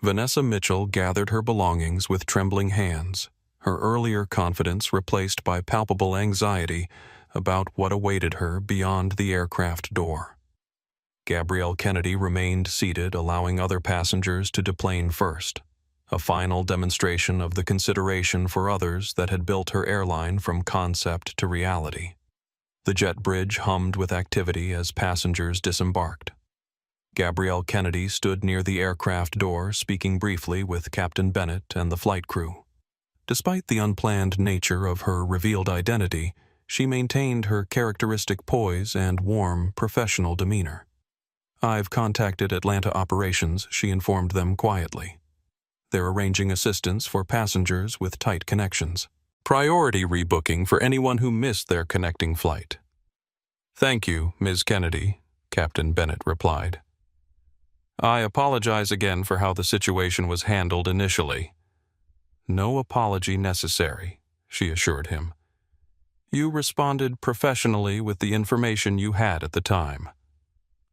Vanessa Mitchell gathered her belongings with trembling hands, her earlier confidence replaced by palpable anxiety about what awaited her beyond the aircraft door. Gabrielle Kennedy remained seated, allowing other passengers to deplane first, a final demonstration of the consideration for others that had built her airline from concept to reality. The jet bridge hummed with activity as passengers disembarked. Gabrielle Kennedy stood near the aircraft door, speaking briefly with Captain Bennett and the flight crew. Despite the unplanned nature of her revealed identity, she maintained her characteristic poise and warm, professional demeanor. "I've contacted Atlanta operations," she informed them quietly. "They're arranging assistance for passengers with tight connections. Priority rebooking for anyone who missed their connecting flight." "Thank you, Ms. Kennedy," Captain Bennett replied. "I apologize again for how the situation was handled initially." "No apology necessary," she assured him. "You responded professionally with the information you had at the time."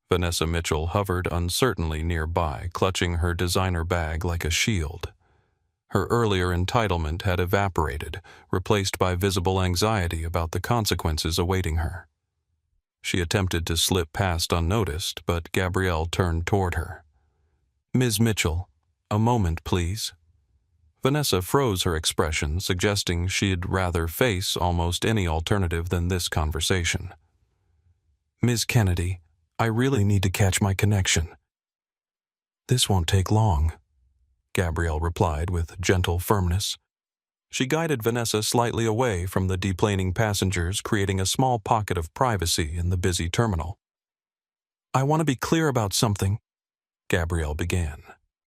Vanessa Mitchell hovered uncertainly nearby, clutching her designer bag like a shield. Her earlier entitlement had evaporated, replaced by visible anxiety about the consequences awaiting her. She attempted to slip past unnoticed, but Gabrielle turned toward her. "Ms. Mitchell, a moment, please." Vanessa froze her expression, suggesting she'd rather face almost any alternative than this conversation. "Ms. Kennedy, I really need to catch my connection." "This won't take long," Gabrielle replied with gentle firmness. She guided Vanessa slightly away from the deplaning passengers, creating a small pocket of privacy in the busy terminal. "I want to be clear about something," Gabrielle began.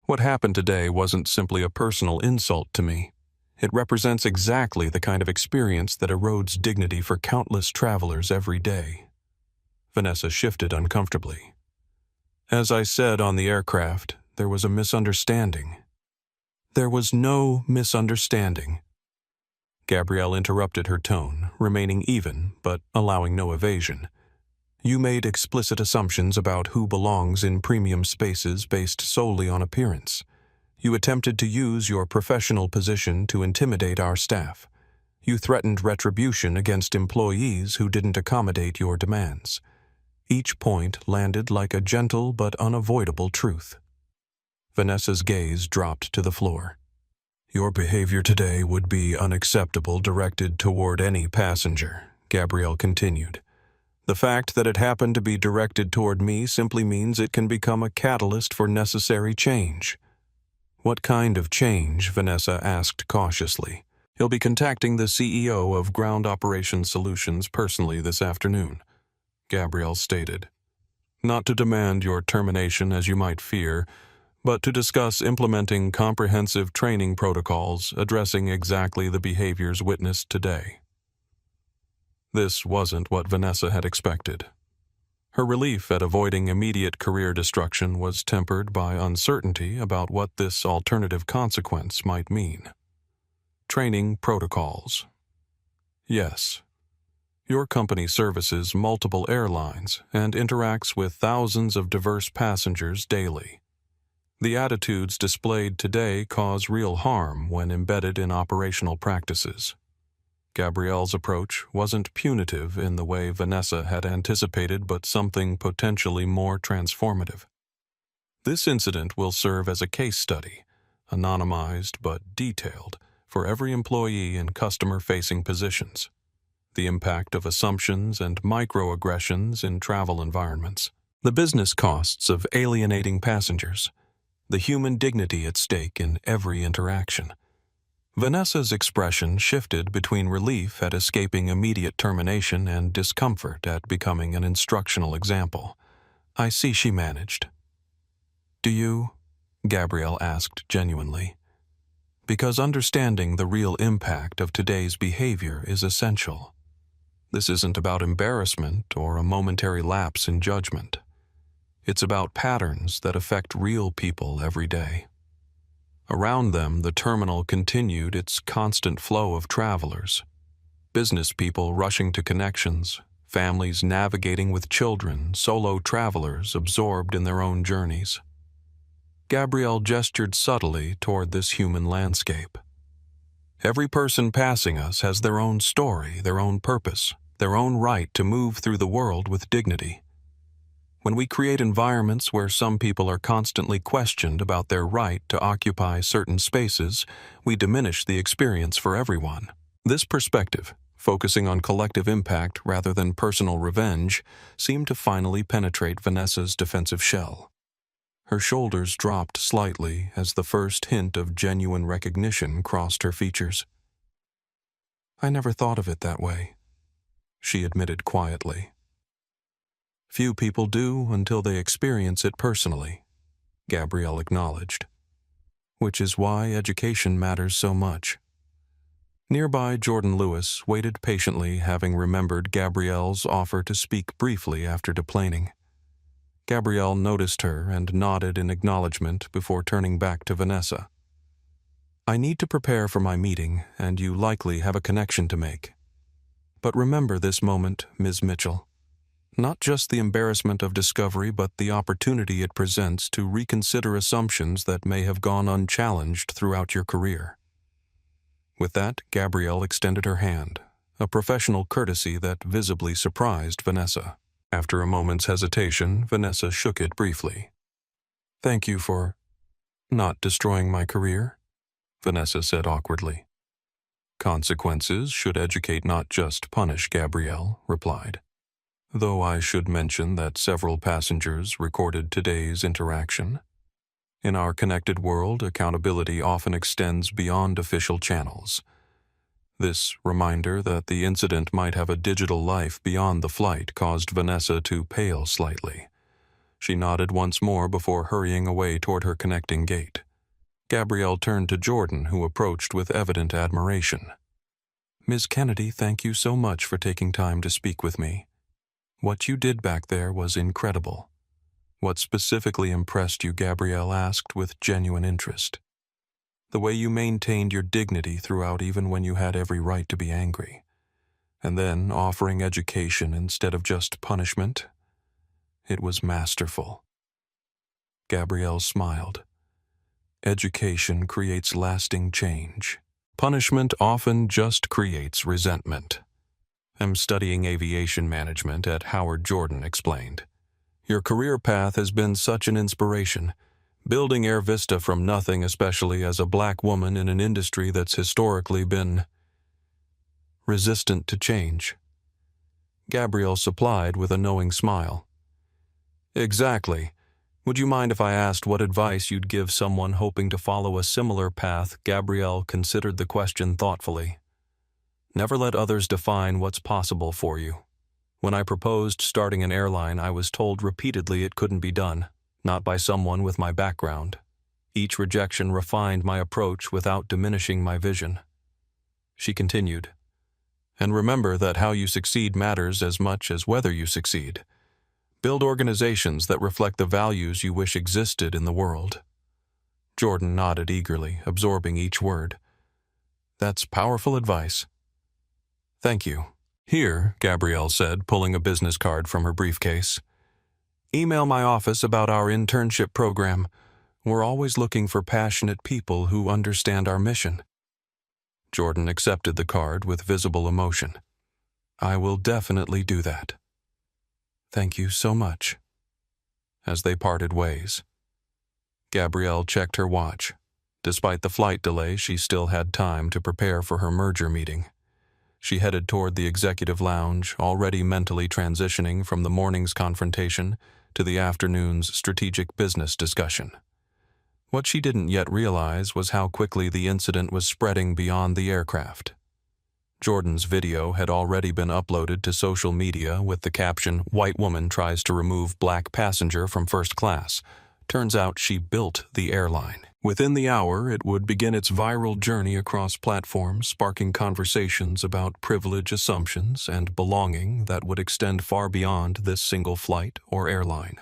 "What happened today wasn't simply a personal insult to me. It represents exactly the kind of experience that erodes dignity for countless travelers every day." Vanessa shifted uncomfortably. "As I said on the aircraft, there was a misunderstanding." "There was no misunderstanding." Gabrielle interrupted her tone, remaining even, but allowing no evasion. "You made explicit assumptions about who belongs in premium spaces based solely on appearance. You attempted to use your professional position to intimidate our staff. You threatened retribution against employees who didn't accommodate your demands. Each point landed like a gentle but unavoidable truth." Vanessa's gaze dropped to the floor. "Your behavior today would be unacceptable directed toward any passenger," Gabrielle continued. "The fact that it happened to be directed toward me simply means it can become a catalyst for necessary change." "What kind of change?" Vanessa asked cautiously. "He'll be contacting the CEO of Ground Operations Solutions personally this afternoon," Gabrielle stated. "Not to demand your termination as you might fear, but to discuss implementing comprehensive training protocols addressing exactly the behaviors witnessed today." This wasn't what Vanessa had expected. Her relief at avoiding immediate career destruction was tempered by uncertainty about what this alternative consequence might mean. Training protocols. Yes. Your company services multiple airlines and interacts with thousands of diverse passengers daily. The attitudes displayed today cause real harm when embedded in operational practices. Gabrielle's approach wasn't punitive in the way Vanessa had anticipated, but something potentially more transformative. This incident will serve as a case study, anonymized but detailed, for every employee in customer-facing positions. The impact of assumptions and microaggressions in travel environments, the business costs of alienating passengers, the human dignity at stake in every interaction. Vanessa's expression shifted between relief at escaping immediate termination and discomfort at becoming an instructional example. "I see," she managed. "Do you?" Gabrielle asked genuinely. "Because understanding the real impact of today's behavior is essential. This isn't about embarrassment or a momentary lapse in judgment. It's about patterns that affect real people every day." Around them, the terminal continued its constant flow of travelers. Business people rushing to connections, families navigating with children, solo travelers absorbed in their own journeys. Gabrielle gestured subtly toward this human landscape. Every person passing us has their own story, their own purpose, their own right to move through the world with dignity. When we create environments where some people are constantly questioned about their right to occupy certain spaces, we diminish the experience for everyone. This perspective, focusing on collective impact rather than personal revenge, seemed to finally penetrate Vanessa's defensive shell. Her shoulders dropped slightly as the first hint of genuine recognition crossed her features. "I never thought of it that way," she admitted quietly. "Few people do until they experience it personally," Gabrielle acknowledged. "Which is why education matters so much." Nearby, Jordan Lewis waited patiently, having remembered Gabrielle's offer to speak briefly after deplaning. Gabrielle noticed her and nodded in acknowledgement before turning back to Vanessa. "I need to prepare for my meeting, and you likely have a connection to make. But remember this moment, Ms. Mitchell. Not just the embarrassment of discovery, but the opportunity it presents to reconsider assumptions that may have gone unchallenged throughout your career." With that, Gabrielle extended her hand, a professional courtesy that visibly surprised Vanessa. After a moment's hesitation, Vanessa shook it briefly. "Thank you for not destroying my career," Vanessa said awkwardly. "Consequences should educate, not just punish," Gabrielle replied. "Though I should mention that several passengers recorded today's interaction. In our connected world, accountability often extends beyond official channels. This reminder that the incident might have a digital life beyond the flight caused Vanessa to pale slightly. She nodded once more before hurrying away toward her connecting gate. Gabrielle turned to Jordan, who approached with evident admiration. "Ms. Kennedy, thank you so much for taking time to speak with me. What you did back there was incredible." "What specifically impressed you?" Gabrielle asked with genuine interest. "The way you maintained your dignity throughout, even when you had every right to be angry. And then offering education instead of just punishment. It was masterful." Gabrielle smiled. "Education creates lasting change. Punishment often just creates resentment." "I'm studying aviation management at Howard," Jordan explained. "Your career path has been such an inspiration. Building Air Vista from nothing, especially as a black woman in an industry that's historically been resistant to change." Gabrielle supplied with a knowing smile. "Exactly. Would you mind if I asked what advice you'd give someone hoping to follow a similar path?" Gabrielle considered the question thoughtfully. "Never let others define what's possible for you. When I proposed starting an airline, I was told repeatedly it couldn't be done. Not by someone with my background. Each rejection refined my approach without diminishing my vision." She continued, "And remember that how you succeed matters as much as whether you succeed. Build organizations that reflect the values you wish existed in the world." Jordan nodded eagerly, absorbing each word. "That's powerful advice." "Thank you." "Here," Gabrielle said, pulling a business card from her briefcase. "Email my office about our internship program. We're always looking for passionate people who understand our mission." Jordan accepted the card with visible emotion. "I will definitely do that." "Thank you so much." As they parted ways, Gabrielle checked her watch. Despite the flight delay, she still had time to prepare for her merger meeting. She headed toward the executive lounge, already mentally transitioning from the morning's confrontation to the afternoon's strategic business discussion. What she didn't yet realize was how quickly the incident was spreading beyond the aircraft. Jordan's video had already been uploaded to social media with the caption, "White woman tries to remove black passenger from first class. Turns out she built the airline." Within the hour, it would begin its viral journey across platforms, sparking conversations about privilege assumptions and belonging that would extend far beyond this single flight or airline.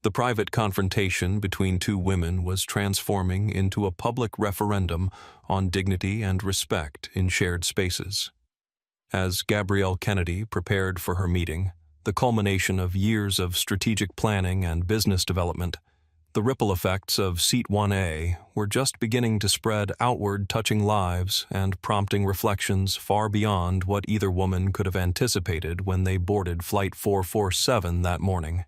The private confrontation between two women was transforming into a public referendum on dignity and respect in shared spaces. As Gabrielle Kennedy prepared for her meeting, the culmination of years of strategic planning and business development, the ripple effects of Seat 1A were just beginning to spread outward, touching lives and prompting reflections far beyond what either woman could have anticipated when they boarded Flight 447 that morning.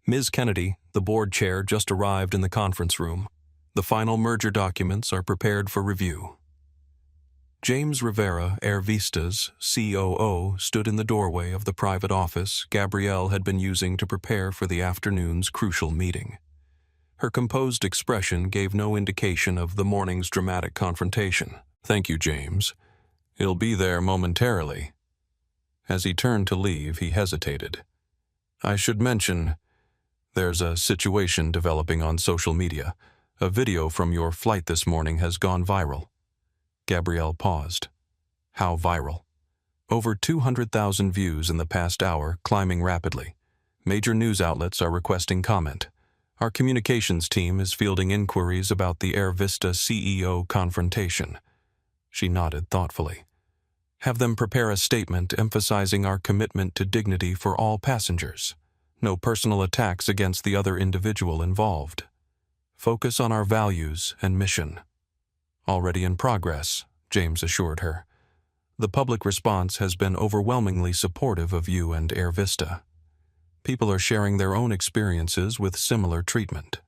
Ms. Kennedy, the board chair, just arrived in the conference room. The final merger documents are prepared for review. James Rivera, Air Vista's COO, stood in the doorway of the private office Gabrielle had been using to prepare for the afternoon's crucial meeting. Her composed expression gave no indication of the morning's dramatic confrontation. "Thank you, James. He'll be there momentarily." As he turned to leave, he hesitated. "I should mention, there's a situation developing on social media. A video from your flight this morning has gone viral." Gabrielle paused. "How viral?" "Over 200,000 views in the past hour, climbing rapidly. Major news outlets are requesting comment. Our communications team is fielding inquiries about the Air Vista CEO confrontation." She nodded thoughtfully. "Have them prepare a statement emphasizing our commitment to dignity for all passengers. No personal attacks against the other individual involved. Focus on our values and mission." "Already in progress," James assured her. "The public response has been overwhelmingly supportive of you and Air Vista. People are sharing their own experiences with similar treatment.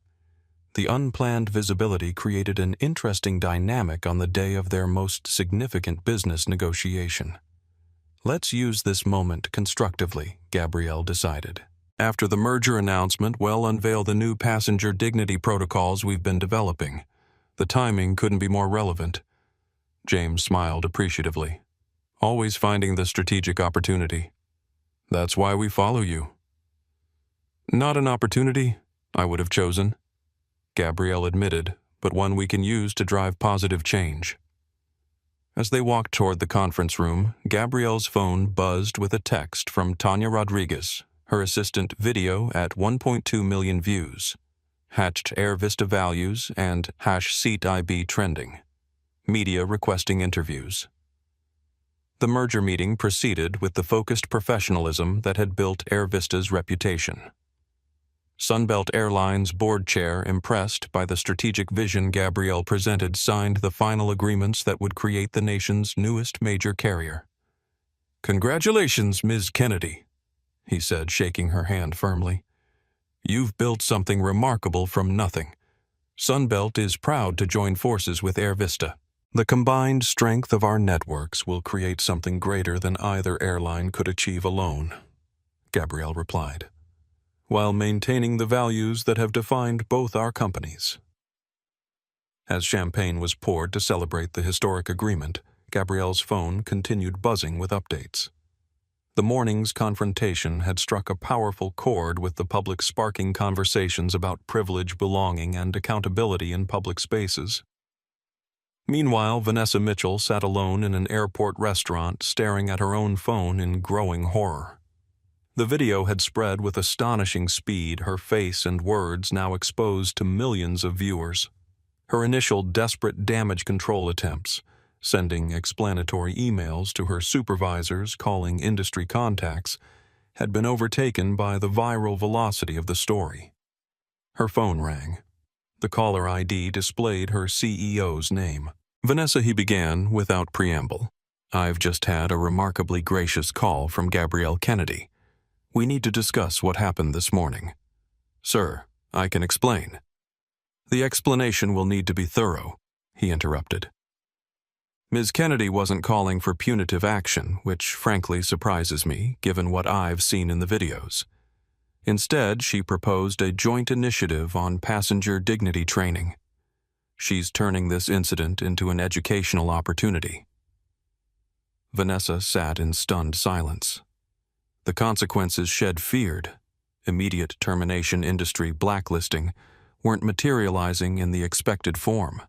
The unplanned visibility created an interesting dynamic on the day of their most significant business negotiation. Let's use this moment constructively," Gabrielle decided. "After the merger announcement, we'll unveil the new passenger dignity protocols we've been developing. The timing couldn't be more relevant." James smiled appreciatively. "Always finding the strategic opportunity. That's why we follow you." "Not an opportunity I would have chosen," Gabrielle admitted, "but one we can use to drive positive change." As they walked toward the conference room, Gabrielle's phone buzzed with a text from Tanya Rodriguez, her assistant. "Video at 1.2 million views. Hatched Air Vista values and #SeatIB trending. Media requesting interviews." The merger meeting proceeded with the focused professionalism that had built Air Vista's reputation. Sunbelt Airlines board chair, impressed by the strategic vision Gabrielle presented, signed the final agreements that would create the nation's newest major carrier. "Congratulations, Ms. Kennedy," he said, shaking her hand firmly. "You've built something remarkable from nothing. Sunbelt is proud to join forces with Air Vista. The combined strength of our networks will create something greater than either airline could achieve alone," Gabrielle replied, "while maintaining the values that have defined both our companies." As champagne was poured to celebrate the historic agreement, Gabrielle's phone continued buzzing with updates. The morning's confrontation had struck a powerful chord with the public, sparking conversations about privilege, belonging, and accountability in public spaces. Meanwhile, Vanessa Mitchell sat alone in an airport restaurant, staring at her own phone in growing horror. The video had spread with astonishing speed, her face and words now exposed to millions of viewers. Her initial desperate damage control attempts, sending explanatory emails to her supervisors, calling industry contacts, had been overtaken by the viral velocity of the story. Her phone rang. The caller ID displayed her CEO's name. "Vanessa," he began without preamble, "I've just had a remarkably gracious call from Gabrielle Kennedy. We need to discuss what happened this morning." "Sir, I can explain." "The explanation will need to be thorough," he interrupted. "Ms. Kennedy wasn't calling for punitive action, which frankly surprises me, given what I've seen in the videos. Instead, she proposed a joint initiative on passenger dignity training. She's turning this incident into an educational opportunity." Vanessa sat in stunned silence. The consequences shed feared, immediate termination, industry blacklisting, weren't materializing in the expected form.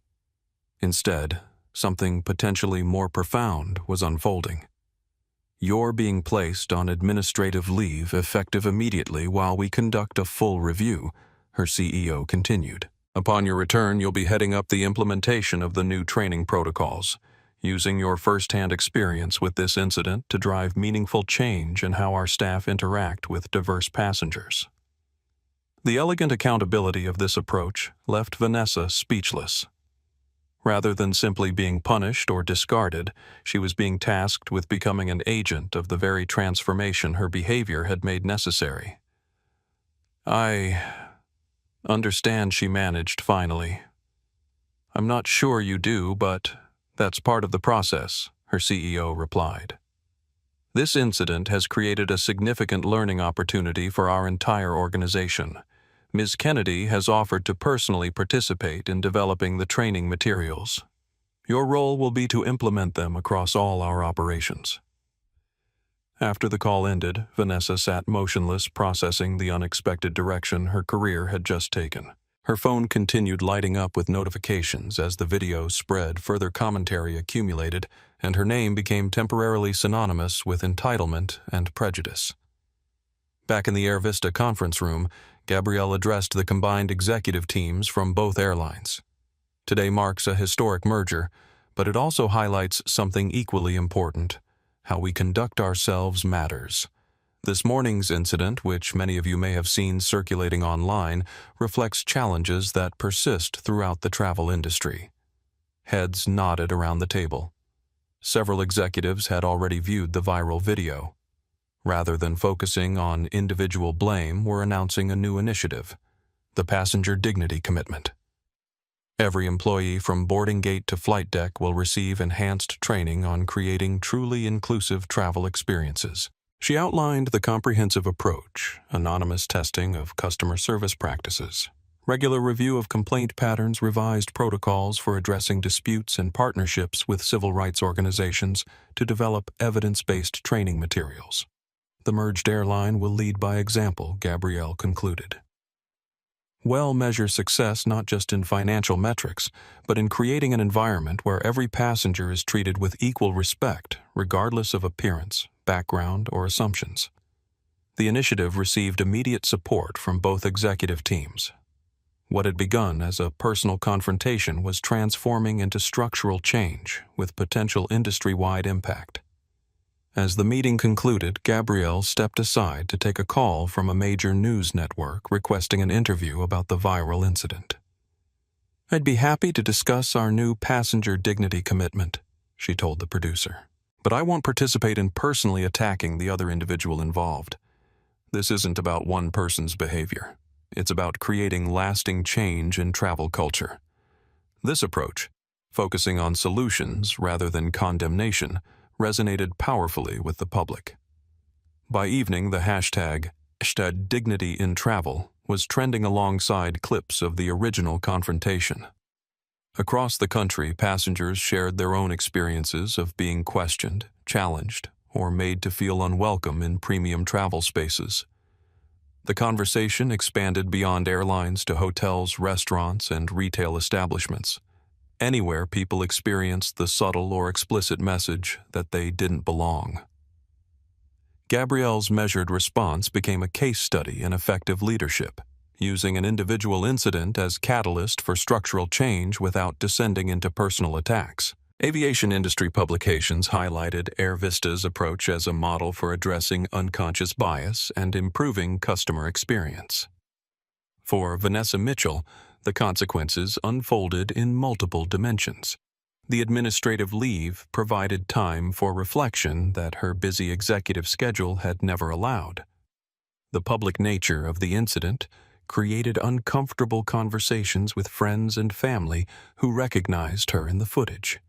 Instead, something potentially more profound was unfolding. You're being placed on administrative leave effective immediately while we conduct a full review, her CEO continued. Upon your return, you'll be heading up the implementation of the new training protocols, using your first-hand experience with this incident to drive meaningful change in how our staff interact with diverse passengers. The elegant accountability of this approach left Vanessa speechless. Rather than simply being punished or discarded, she was being tasked with becoming an agent of the very transformation her behavior had made necessary. I understand, she managed finally. I'm not sure you do, but that's part of the process, her CEO replied. This incident has created a significant learning opportunity for our entire organization. Ms. Kennedy has offered to personally participate in developing the training materials. Your role will be to implement them across all our operations. After the call ended, Vanessa sat motionless, processing the unexpected direction her career had just taken. Her phone continued lighting up with notifications as the video spread, further commentary accumulated, and her name became temporarily synonymous with entitlement and prejudice. Back in the Air Vista conference room, Gabrielle addressed the combined executive teams from both airlines. Today marks a historic merger, but it also highlights something equally important. How we conduct ourselves matters. This morning's incident, which many of you may have seen circulating online, reflects challenges that persist throughout the travel industry. Heads nodded around the table. Several executives had already viewed the viral video. Rather than focusing on individual blame, we're announcing a new initiative, the Passenger Dignity Commitment. Every employee from boarding gate to flight deck will receive enhanced training on creating truly inclusive travel experiences. She outlined the comprehensive approach: anonymous testing of customer service practices, regular review of complaint patterns, revised protocols for addressing disputes, and partnerships with civil rights organizations to develop evidence-based training materials. The merged airline will lead by example, Gabrielle concluded. We'll measure success not just in financial metrics, but in creating an environment where every passenger is treated with equal respect, regardless of appearance, background, or assumptions. The initiative received immediate support from both executive teams. What had begun as a personal confrontation was transforming into structural change with potential industry-wide impact. As the meeting concluded, Gabrielle stepped aside to take a call from a major news network requesting an interview about the viral incident. I'd be happy to discuss our new passenger dignity commitment, she told the producer, but I won't participate in personally attacking the other individual involved. This isn't about one person's behavior. It's about creating lasting change in travel culture. This approach, focusing on solutions rather than condemnation, resonated powerfully with the public. By evening, the hashtag #DignityInTravel was trending alongside clips of the original confrontation. Across the country, passengers shared their own experiences of being questioned, challenged, or made to feel unwelcome in premium travel spaces. The conversation expanded beyond airlines to hotels, restaurants, and retail establishments. Anywhere people experienced the subtle or explicit message that they didn't belong. Gabrielle's measured response became a case study in effective leadership, using an individual incident as catalyst for structural change without descending into personal attacks. Aviation industry publications highlighted Air Vista's approach as a model for addressing unconscious bias and improving customer experience. For Vanessa Mitchell, the consequences unfolded in multiple dimensions. The administrative leave provided time for reflection that her busy executive schedule had never allowed. The public nature of the incident created uncomfortable conversations with friends and family who recognized her in the footage.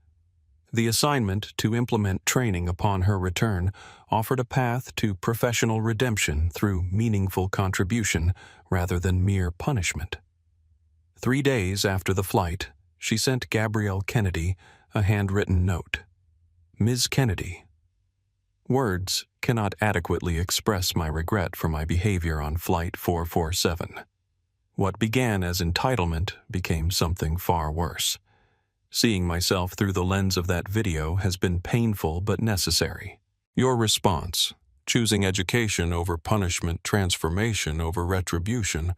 The assignment to implement training upon her return offered a path to professional redemption through meaningful contribution rather than mere punishment. 3 days after the flight, she sent Gabrielle Kennedy a handwritten note. Ms. Kennedy, words cannot adequately express my regret for my behavior on Flight 447. What began as entitlement became something far worse. Seeing myself through the lens of that video has been painful but necessary. Your response, choosing education over punishment, transformation over retribution,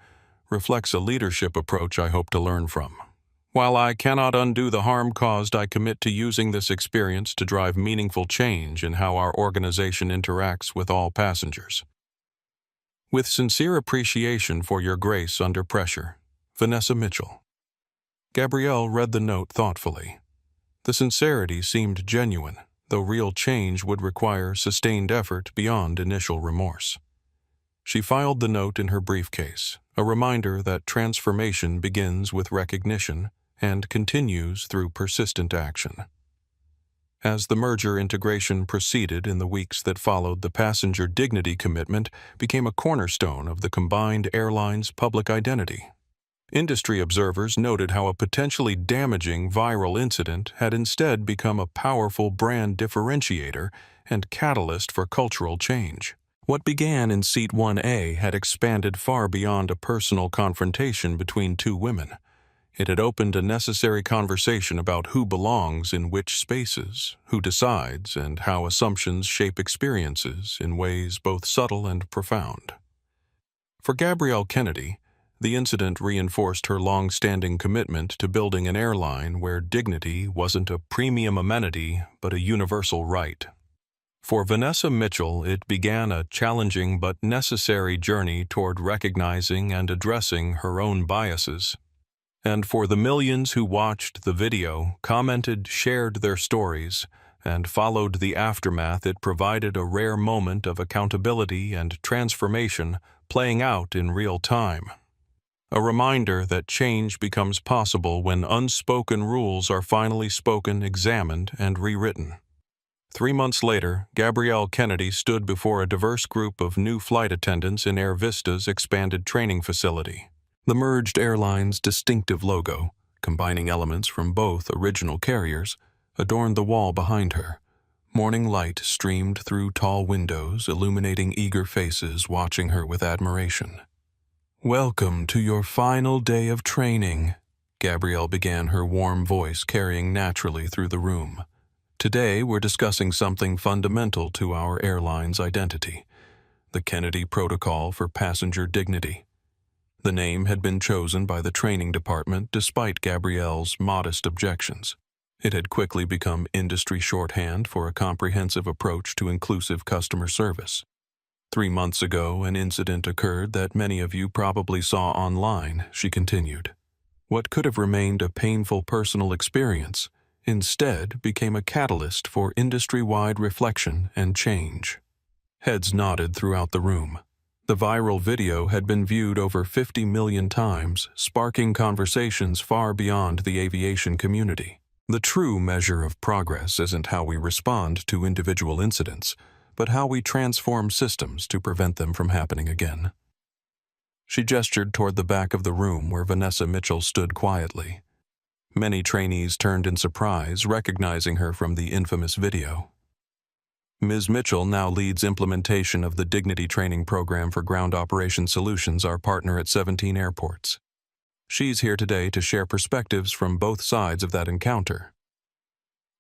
reflects a leadership approach I hope to learn from. While I cannot undo the harm caused, I commit to using this experience to drive meaningful change in how our organization interacts with all passengers. With sincere appreciation for your grace under pressure, Vanessa Mitchell. Gabrielle read the note thoughtfully. The sincerity seemed genuine, though real change would require sustained effort beyond initial remorse. She filed the note in her briefcase, a reminder that transformation begins with recognition and continues through persistent action. As the merger integration proceeded in the weeks that followed, the passenger dignity commitment became a cornerstone of the combined airline's public identity. Industry observers noted how a potentially damaging viral incident had instead become a powerful brand differentiator and catalyst for cultural change. What began in Seat 1A had expanded far beyond a personal confrontation between two women. It had opened a necessary conversation about who belongs in which spaces, who decides, and how assumptions shape experiences in ways both subtle and profound. For Gabrielle Kennedy, the incident reinforced her long-standing commitment to building an airline where dignity wasn't a premium amenity but a universal right. For Vanessa Mitchell, it began a challenging but necessary journey toward recognizing and addressing her own biases. And for the millions who watched the video, commented, shared their stories, and followed the aftermath, it provided a rare moment of accountability and transformation playing out in real time. A reminder that change becomes possible when unspoken rules are finally spoken, examined, and rewritten. 3 months later, Gabrielle Kennedy stood before a diverse group of new flight attendants in Air Vista's expanded training facility. The merged airline's distinctive logo, combining elements from both original carriers, adorned the wall behind her. Morning light streamed through tall windows, illuminating eager faces watching her with admiration. "Welcome to your final day of training," Gabrielle began, her warm voice carrying naturally through the room. "Today we're discussing something fundamental to our airline's identity, the Kennedy Protocol for Passenger Dignity." The name had been chosen by the training department despite Gabrielle's modest objections. It had quickly become industry shorthand for a comprehensive approach to inclusive customer service. 3 months ago, an incident occurred that many of you probably saw online, she continued. What could have remained a painful personal experience instead became a catalyst for industry-wide reflection and change. Heads nodded throughout the room. The viral video had been viewed over 50 million times, sparking conversations far beyond the aviation community. The true measure of progress isn't how we respond to individual incidents, but how we transform systems to prevent them from happening again. She gestured toward the back of the room where Vanessa Mitchell stood quietly. Many trainees turned in surprise, recognizing her from the infamous video. Ms. Mitchell now leads implementation of the Dignity Training Program for Ground Operation Solutions, our partner at 17 airports. She's here today to share perspectives from both sides of that encounter.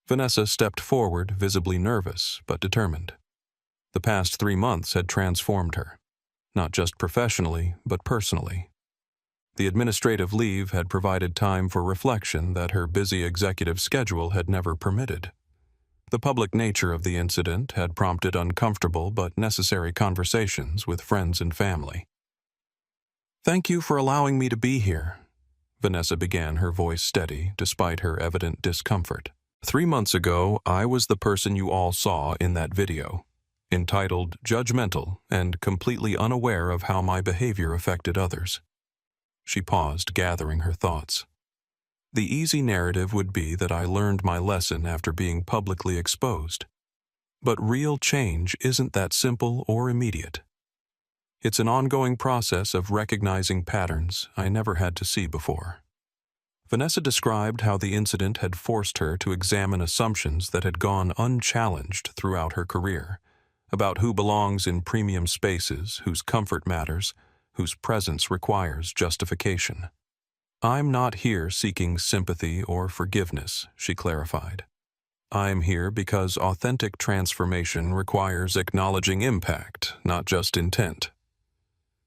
Vanessa stepped forward, visibly nervous but determined. The past 3 months had transformed her, not just professionally, but personally. The administrative leave had provided time for reflection that her busy executive schedule had never permitted. The public nature of the incident had prompted uncomfortable but necessary conversations with friends and family. "Thank you for allowing me to be here," Vanessa began, her voice steady despite her evident discomfort. 3 months ago, I was the person you all saw in that video, entitled judgmental and completely unaware of how my behavior affected others. She paused, gathering her thoughts. The easy narrative would be that I learned my lesson after being publicly exposed. But real change isn't that simple or immediate. It's an ongoing process of recognizing patterns I never had to see before. Vanessa described how the incident had forced her to examine assumptions that had gone unchallenged throughout her career, about who belongs in premium spaces, whose comfort matters, whose presence requires justification. "I'm not here seeking sympathy or forgiveness," she clarified. I'm here because authentic transformation requires acknowledging impact, not just intent.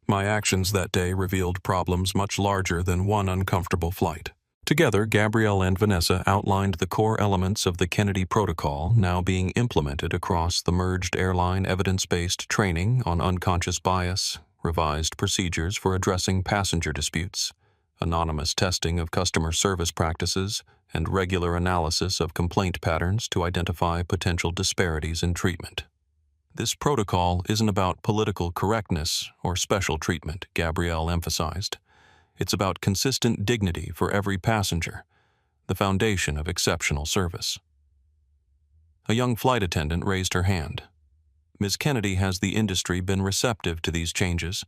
My actions that day revealed problems much larger than one uncomfortable flight. Together, Gabrielle and Vanessa outlined the core elements of the Kennedy Protocol now being implemented across the merged airline evidence-based training on unconscious bias, revised procedures for addressing passenger disputes, anonymous testing of customer service practices, and regular analysis of complaint patterns to identify potential disparities in treatment. This protocol isn't about political correctness or special treatment, Gabrielle emphasized. It's about consistent dignity for every passenger, the foundation of exceptional service. A young flight attendant raised her hand. Ms. Kennedy, has the industry been receptive to these changes?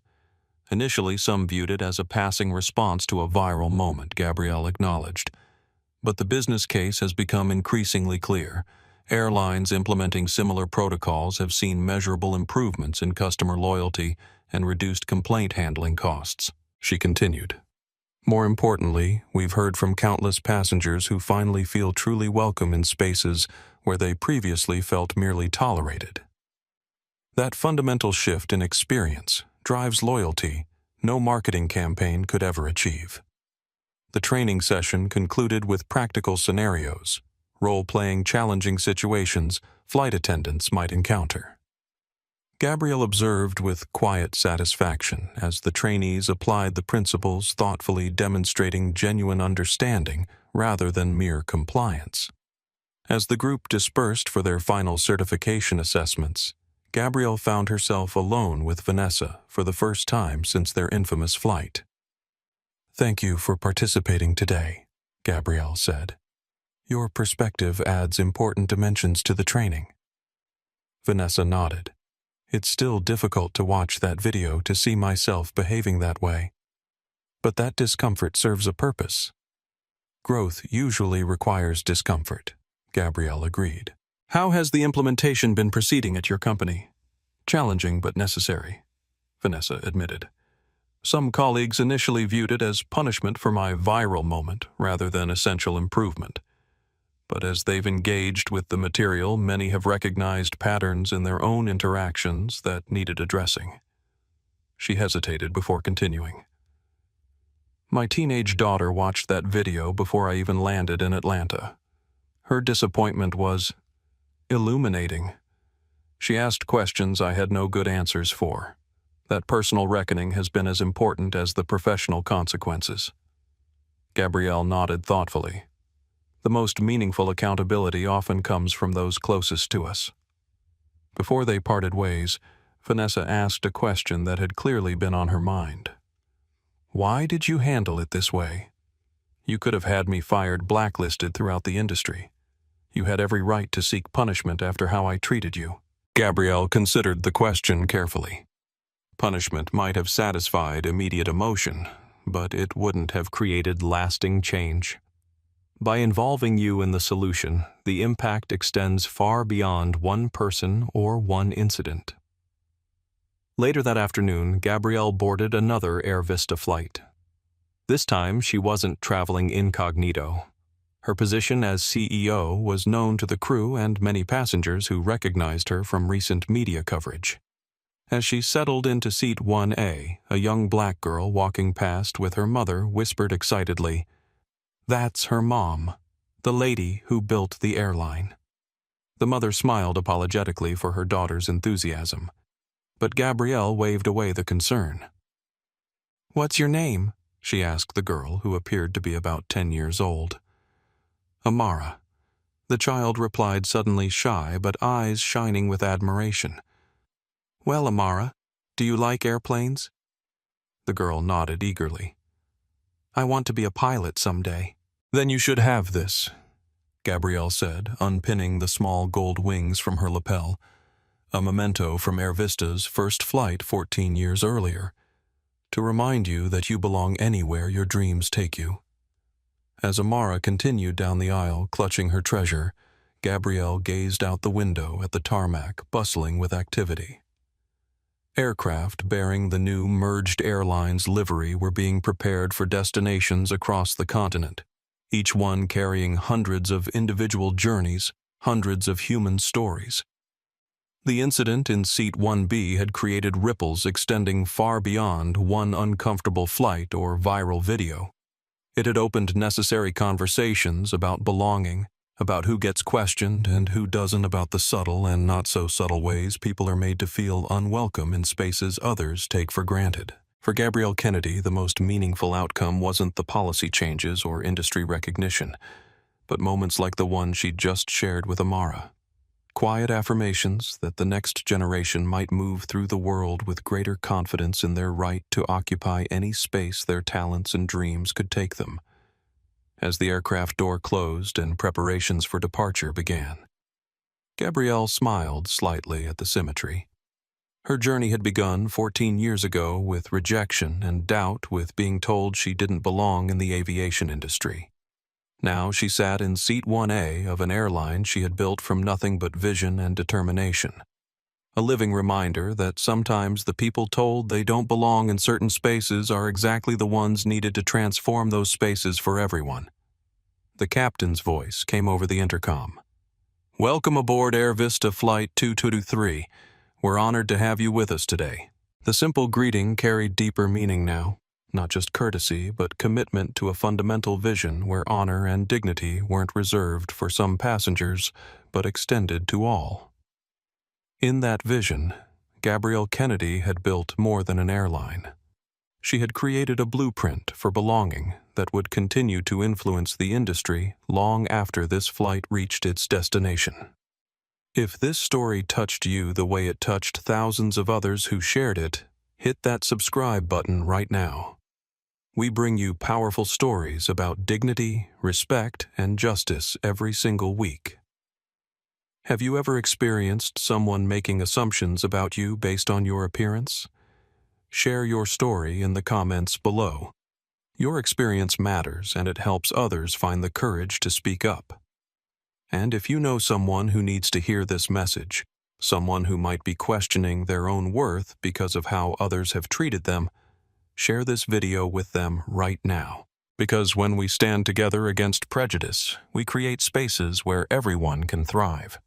Initially, some viewed it as a passing response to a viral moment, Gabrielle acknowledged. But the business case has become increasingly clear. Airlines implementing similar protocols have seen measurable improvements in customer loyalty and reduced complaint handling costs. She continued. More importantly, we've heard from countless passengers who finally feel truly welcome in spaces where they previously felt merely tolerated. That fundamental shift in experience drives loyalty no marketing campaign could ever achieve. The training session concluded with practical scenarios, role-playing challenging situations flight attendants might encounter. Gabrielle observed with quiet satisfaction as the trainees applied the principles, thoughtfully demonstrating genuine understanding rather than mere compliance. As the group dispersed for their final certification assessments, Gabrielle found herself alone with Vanessa for the first time since their infamous flight. "Thank you for participating today," Gabrielle said. "Your perspective adds important dimensions to the training." Vanessa nodded. "It's still difficult to watch that video to see myself behaving that way. But that discomfort serves a purpose." "Growth usually requires discomfort," Gabrielle agreed. "How has the implementation been proceeding at your company?" "Challenging but necessary," Vanessa admitted. "Some colleagues initially viewed it as punishment for my viral moment rather than essential improvement. But as they've engaged with the material, many have recognized patterns in their own interactions that needed addressing." She hesitated before continuing. "My teenage daughter watched that video before I even landed in Atlanta. Her disappointment was illuminating. She asked questions I had no good answers for. That personal reckoning has been as important as the professional consequences." Gabrielle nodded thoughtfully. "The most meaningful accountability often comes from those closest to us." Before they parted ways, Vanessa asked a question that had clearly been on her mind. "Why did you handle it this way? You could have had me fired, blacklisted throughout the industry. You had every right to seek punishment after how I treated you." Gabrielle considered the question carefully. Punishment might have satisfied immediate emotion, but it wouldn't have created lasting change. By involving you in the solution, the impact extends far beyond one person or one incident. Later that afternoon, Gabrielle boarded another Air Vista flight. This time, she wasn't traveling incognito. Her position as CEO was known to the crew and many passengers who recognized her from recent media coverage. As she settled into seat 1A, a young black girl walking past with her mother whispered excitedly, "That's her mom, the lady who built the airline." The mother smiled apologetically for her daughter's enthusiasm, but Gabrielle waved away the concern. "What's your name?" she asked the girl, who appeared to be about 10 years old. "Amara." The child replied, suddenly shy but eyes shining with admiration. "Well, Amara, do you like airplanes?" The girl nodded eagerly. "I want to be a pilot someday." "Then you should have this," Gabrielle said, unpinning the small gold wings from her lapel, a memento from Air Vista's first flight 14 years earlier, to remind you that you belong anywhere your dreams take you. As Amara continued down the aisle, clutching her treasure, Gabrielle gazed out the window at the tarmac, bustling with activity. Aircraft bearing the new merged airlines livery were being prepared for destinations across the continent, each one carrying hundreds of individual journeys hundreds of human stories. The incident in Seat 1B had created ripples extending far beyond one uncomfortable flight or viral video. It had opened necessary conversations about belonging, about who gets questioned and who doesn't, about the subtle and not-so-subtle ways people are made to feel unwelcome in spaces others take for granted. For Gabrielle Kennedy, the most meaningful outcome wasn't the policy changes or industry recognition, but moments like the one she'd just shared with Amara. Quiet affirmations that the next generation might move through the world with greater confidence in their right to occupy any space their talents and dreams could take them. As the aircraft door closed and preparations for departure began, Gabrielle smiled slightly at the symmetry. Her journey had begun 14 years ago with rejection and doubt, with being told she didn't belong in the aviation industry. Now she sat in Seat 1A of an airline she had built from nothing but vision and determination. A living reminder that sometimes the people told they don't belong in certain spaces are exactly the ones needed to transform those spaces for everyone. The captain's voice came over the intercom. "Welcome aboard Air Vista Flight 223. We're honored to have you with us today." The simple greeting carried deeper meaning now. Not just courtesy, but commitment to a fundamental vision where honor and dignity weren't reserved for some passengers, but extended to all. In that vision, Gabrielle Kennedy had built more than an airline. She had created a blueprint for belonging that would continue to influence the industry long after this flight reached its destination. If this story touched you the way it touched thousands of others who shared it, hit that subscribe button right now. We bring you powerful stories about dignity, respect, and justice every single week. Have you ever experienced someone making assumptions about you based on your appearance? Share your story in the comments below. Your experience matters, and it helps others find the courage to speak up. And if you know someone who needs to hear this message, someone who might be questioning their own worth because of how others have treated them, share this video with them right now. Because when we stand together against prejudice, we create spaces where everyone can thrive.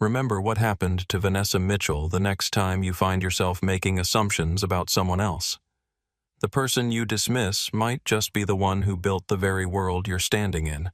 Remember what happened to Vanessa Mitchell the next time you find yourself making assumptions about someone else. The person you dismiss might just be the one who built the very world you're standing in,